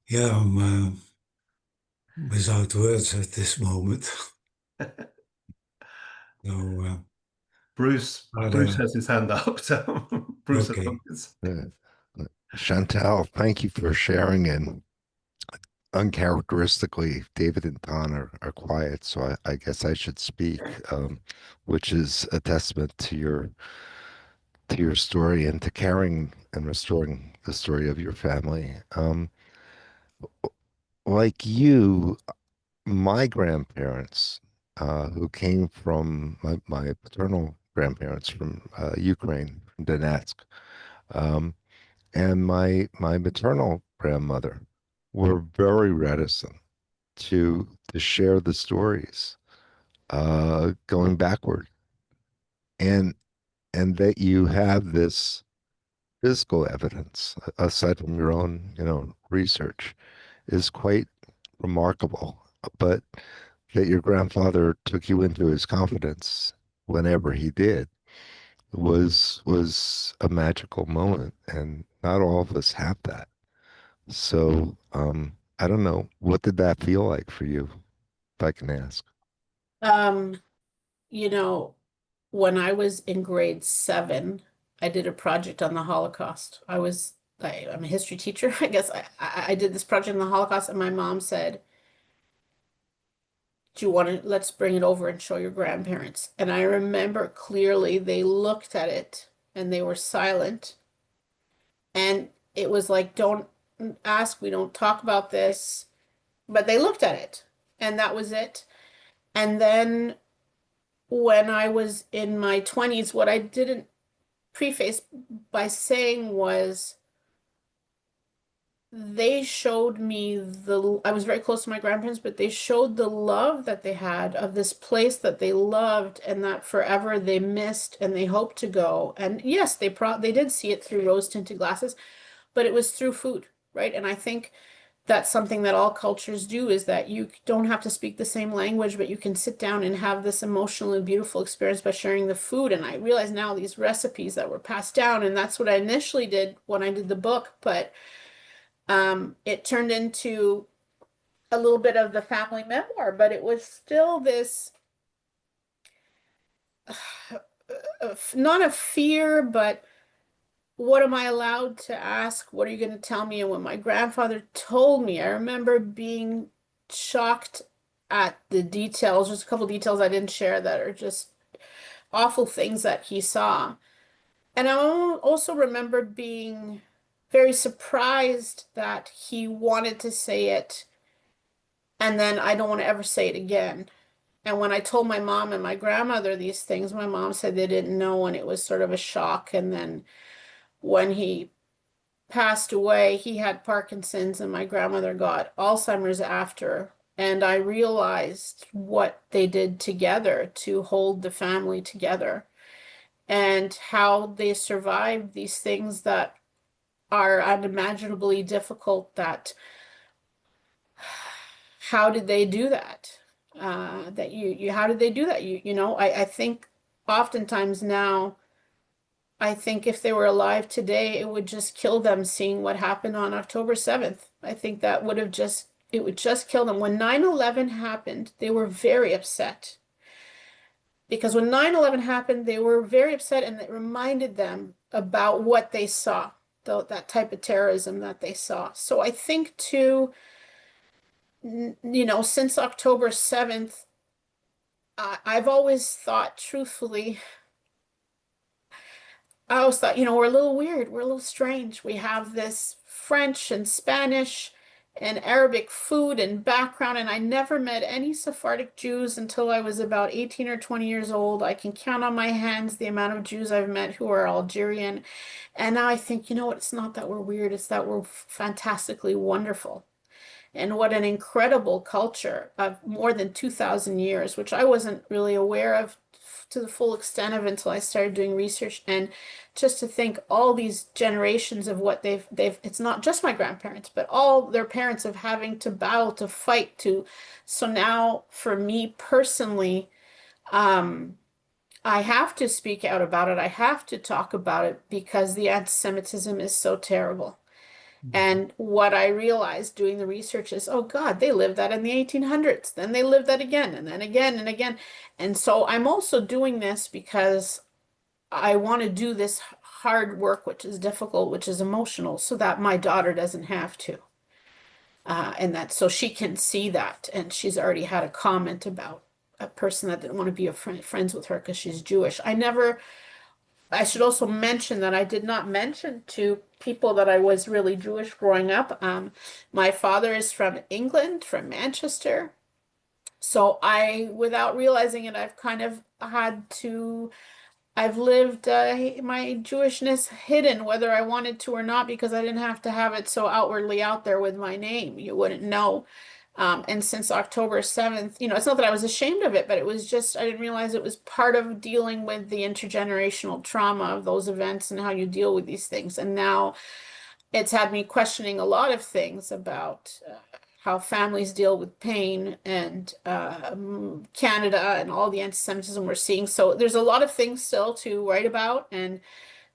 yeah, I'm without words at this moment. So, But Bruce has his hand up. So Bruce has okay. his. Uh, Chantal, thank you for sharing. And uncharacteristically, David and Don are quiet, so I guess I should speak, which is a testament to your story and to caring and restoring the story of your family. Like you, my grandparents, who came from my paternal grandparents from Ukraine, from Donetsk, um, and my maternal grandmother were very reticent to share the stories going backward, and that you have this physical evidence aside from your own research is quite remarkable. But that your grandfather took you into his confidence whenever he did was a magical moment, and not all of us have that. So I don't know, what did that feel like for you, if I can ask? Um, you know, when I was in grade 7, I did a project on the Holocaust. I'm a history teacher. I guess I did this project on the Holocaust, and my mom said, "Do you want to, let's bring it over and show your grandparents." And I remember clearly they looked at it and they were silent. And it was like, don't ask, we don't talk about this. But they looked at it, and that was it. And then when I was in my 20s, what I didn't preface by saying was they showed me I was very close to my grandparents, but they showed the love that they had of this place that they loved and that forever they missed and they hoped to go. And yes, they did see it through rose-tinted glasses, but it was through food, right? And I think that's something that all cultures do, is that you don't have to speak the same language, but you can sit down and have this emotional and beautiful experience by sharing the food. And I realize now these recipes that were passed down, and that's what I initially did when I did the book, but it turned into a little bit of the family memoir, but it was still this not a fear, but what am I allowed to ask? What are you going to tell me? And when my grandfather told me, I remember being shocked at the details. There's a couple details I didn't share that are just awful things that he saw. And I also remember being very surprised that he wanted to say it, and then I don't want to ever say it again. And when I told my mom and my grandmother these things, my mom said they didn't know, and it was sort of a shock. And then when he passed away, he had Parkinson's, and my grandmother got Alzheimer's after. And I realized what they did together to hold the family together and how they survived these things that are unimaginably difficult. That how did they do that? That you how did they do that? I think oftentimes now, I think if they were alive today, it would just kill them seeing what happened on October 7th. I think that it would just kill them. When 9/11 happened, they were very upset. Because when 9/11 happened, they were very upset, and it reminded them about what they saw, that type of terrorism that they saw. So I think too, since October 7th, I've always thought, truthfully, I always thought, we're a little weird. We're a little strange. We have this French and Spanish and Arabic food and background, and I never met any Sephardic Jews until I was about 18 or 20 years old. I can count on my hands the amount of Jews I've met who are Algerian. And now I think, you know what? It's not that we're weird, it's that we're fantastically wonderful. And what an incredible culture of more than 2,000 years, which I wasn't really aware of to the full extent of until I started doing research. And just to think all these generations of what it's not just my grandparents, but all their parents of having to battle, to fight, so now for me personally, um, I have to speak out about it. I have to talk about it because the anti-Semitism is so terrible. And what I realized doing the research is, oh God, they lived that in the 1800s. Then they lived that again, and then again and again. And so I'm also doing this because I want to do this hard work, which is difficult, which is emotional, so that my daughter doesn't have to. And that so she can see that. And she's already had a comment about a person that didn't want to be friends with her because she's Jewish. I should also mention that I did not mention to people that I was really Jewish growing up. My father is from England, from Manchester. So without realizing it, I've lived my Jewishness hidden, whether I wanted to or not, because I didn't have to have it so outwardly out there with my name. You wouldn't know. And since October 7th, it's not that I was ashamed of it, but it was just, I didn't realize it was part of dealing with the intergenerational trauma of those events and how you deal with these things. And now it's had me questioning a lot of things about how families deal with pain and Canada and all the anti-Semitism we're seeing. So there's a lot of things still to write about and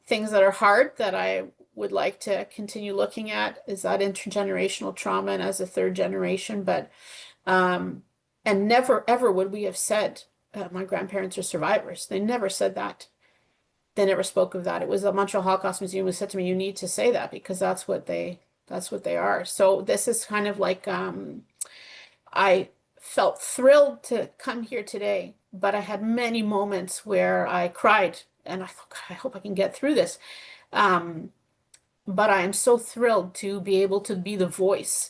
things that are hard that I would like to continue looking at is that intergenerational trauma and as a third generation. But and never ever would we have said my grandparents are survivors. They never said that. They never spoke of that. It was the Montreal Holocaust Museum who said to me, "You need to say that because that's what they are." So this is kind of like I felt thrilled to come here today, but I had many moments where I cried and I thought, God, I hope I can get through this. Um, but I am so thrilled to be able to be the voice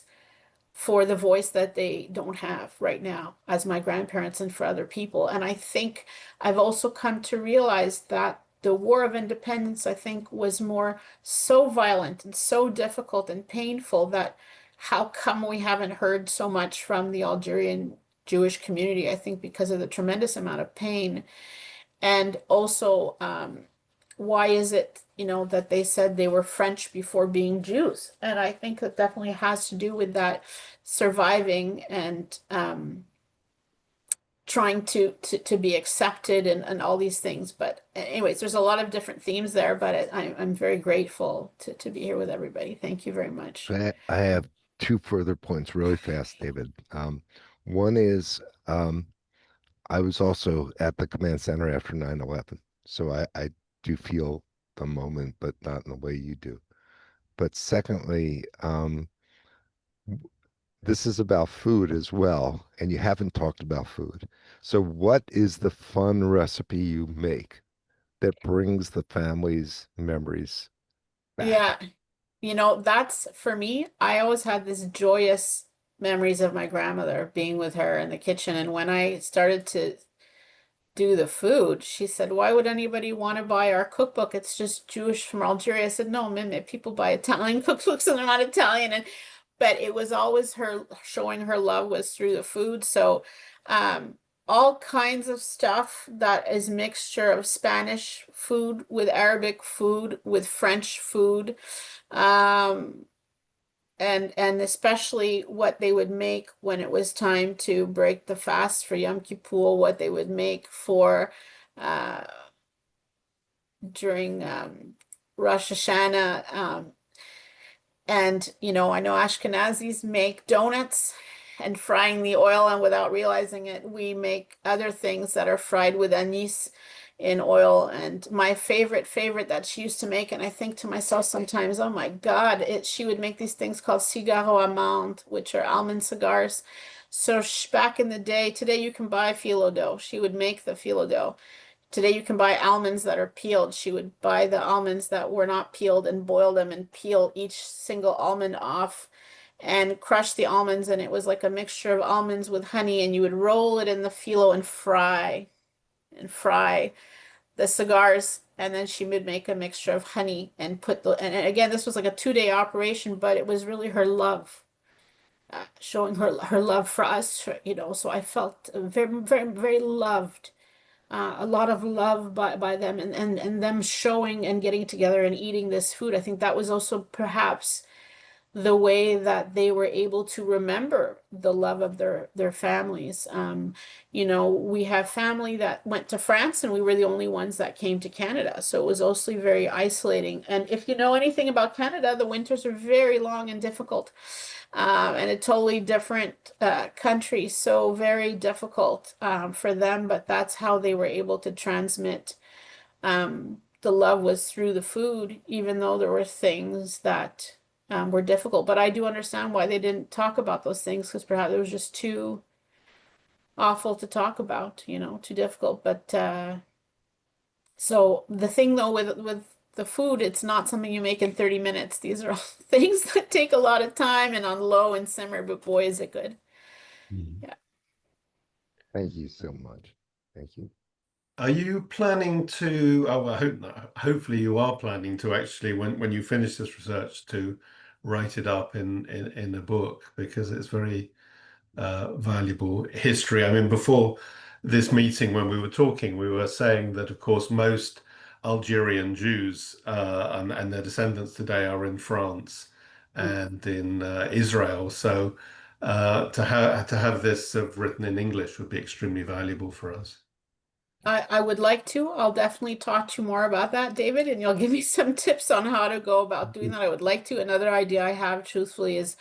for the voice that they don't have right now as my grandparents and for other people. And I think I've also come to realize that the War of Independence, I think, was more so violent and so difficult and painful that how come we haven't heard so much from the Algerian Jewish community? I think because of the tremendous amount of pain. And also, why is it, that they said they were French before being Jews? And I think that definitely has to do with that surviving and trying to be accepted and all these things. But anyways, there's a lot of different themes there, but I'm very grateful to be here with everybody. Thank you very much. I have two further points really fast, David. One is I was also at the command center after 9/11, so I do feel the moment, but not in the way you do. But secondly, this is about food as well, and you haven't talked about food. So what is the fun recipe you make that brings the family's memories back? Yeah, that's for me. I always had this joyous memories of my grandmother being with her in the kitchen. And when I started to do the food, she said, "Why would anybody want to buy our cookbook? It's just Jewish from Algeria." I said, "No, Mimi, people buy Italian cookbooks and they're not Italian." But it was always her showing her love was through the food. So, um, all kinds of stuff that is mixture of Spanish food with Arabic food with French food. Um, and especially what they would make when it was time to break the fast for Yom Kippur, what they would make for uh, during Rosh Hashanah. And I know Ashkenazis make donuts and frying the oil, and without realizing it, we make other things that are fried with anise in oil. And my favorite that she used to make, and I think to myself sometimes, oh my God, she would make these things called cigaro amande, which are almond cigars. So back in the day, today you can buy phyllo dough. She would make the phyllo dough. Today you can buy almonds that are peeled. She would buy the almonds that were not peeled and boil them and peel each single almond off and crush the almonds. And it was like a mixture of almonds with honey, and you would roll it in the phyllo and fry the cigars. And then she would make a mixture of honey and and again, this was like a 2-day operation, but it was really her love, showing her love for us, so I felt very, very, very loved, a lot of love by them and them showing and getting together and eating this food. I think that was also perhaps the way that they were able to remember the love of their families. We have family that went to France and we were the only ones that came to Canada. So it was also very isolating. And if you know anything about Canada, the winters are very long and difficult. And a totally different country, so very difficult for them, but that's how they were able to transmit The love was through the food, even though there were things that were difficult. But I do understand why they didn't talk about those things, because perhaps it was just too awful to talk about, too difficult. But so the thing though with the food, it's not something you make in 30 minutes. These are all things that take a lot of time and on low and simmer, but boy, is it good. Mhm. Yeah. Thank you so much. Thank you. Are you planning to, oh, I hope hopefully you are planning to actually, when you finish this research, to write it up in a book, because it's very valuable history. I mean, before this meeting, when we were talking, we were saying that, of course, most Algerian Jews and their descendants today are in France and in Israel. So to have this written in English would be extremely valuable for us. I would like to. I'll definitely talk to you more about that, David, and you'll give me some tips on how to go about doing that. I would like to. Another idea I have, truthfully, is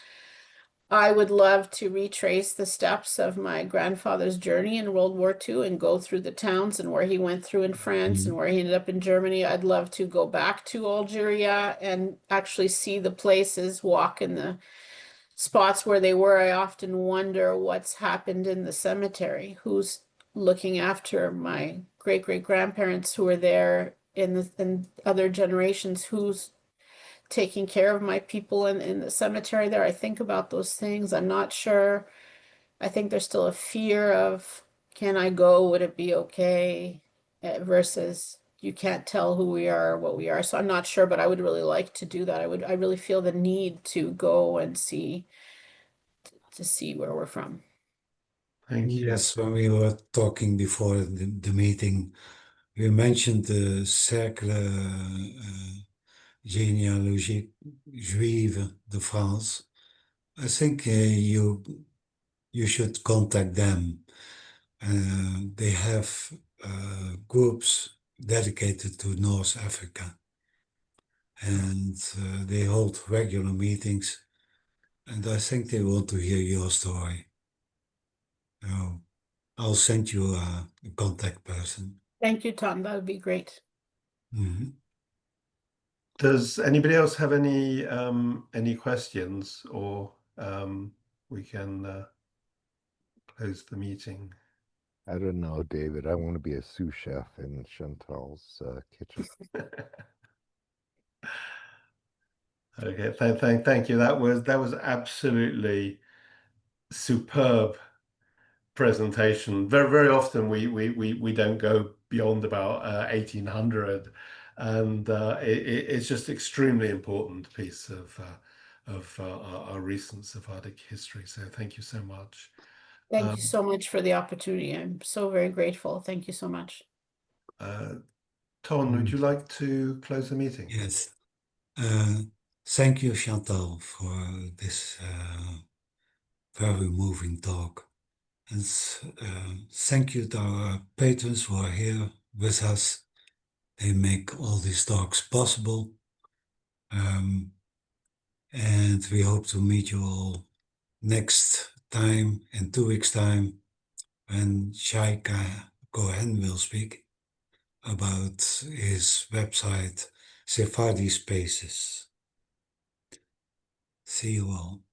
I would love to retrace the steps of my grandfather's journey in World War II and go through the towns and where he went through in France and where he ended up in Germany. I'd love to go back to Algeria and actually see the places, walk in the spots where they were. I often wonder what's happened in the cemetery, who's looking after my great great grandparents who were there in other generations, who's taking care of my people in the cemetery there. I think about those things. I'm not sure. I think there's still a fear of, can I go? Would it be okay? Versus you can't tell who we are or what we are. So I'm not sure, but I would really like to do that. I really feel the need to go and see to see where we're from. Thank you. Yes, when we were talking before the meeting, we mentioned the Cercle Généalogique Juive de France. I think you should contact them. They have groups dedicated to North Africa, and they hold regular meetings. And I think they want to hear your story. So I'll send you a contact person. Thank you, Tom. That would be great. Mhm. Does anybody else have any questions, or we can close the meeting? I don't know, David. I want to be a sous chef in Chantal's kitchen. Okay, thank you. That was absolutely superb presentation. Very often we don't go beyond about 1800, and it's just extremely important piece of our recent Sephardic history. So thank you so much. Thank you so much for the opportunity. I'm so very grateful. Thank you so much. Ton, would you like to close the meeting? Yes. Thank you, Chantal, for this very moving talk. And thank you to our patrons who are here with us. They make all these talks possible. And we hope to meet you all next time, in 2 weeks' time, when Shai Cohen will speak about his website, Sephardi Spaces. See you all.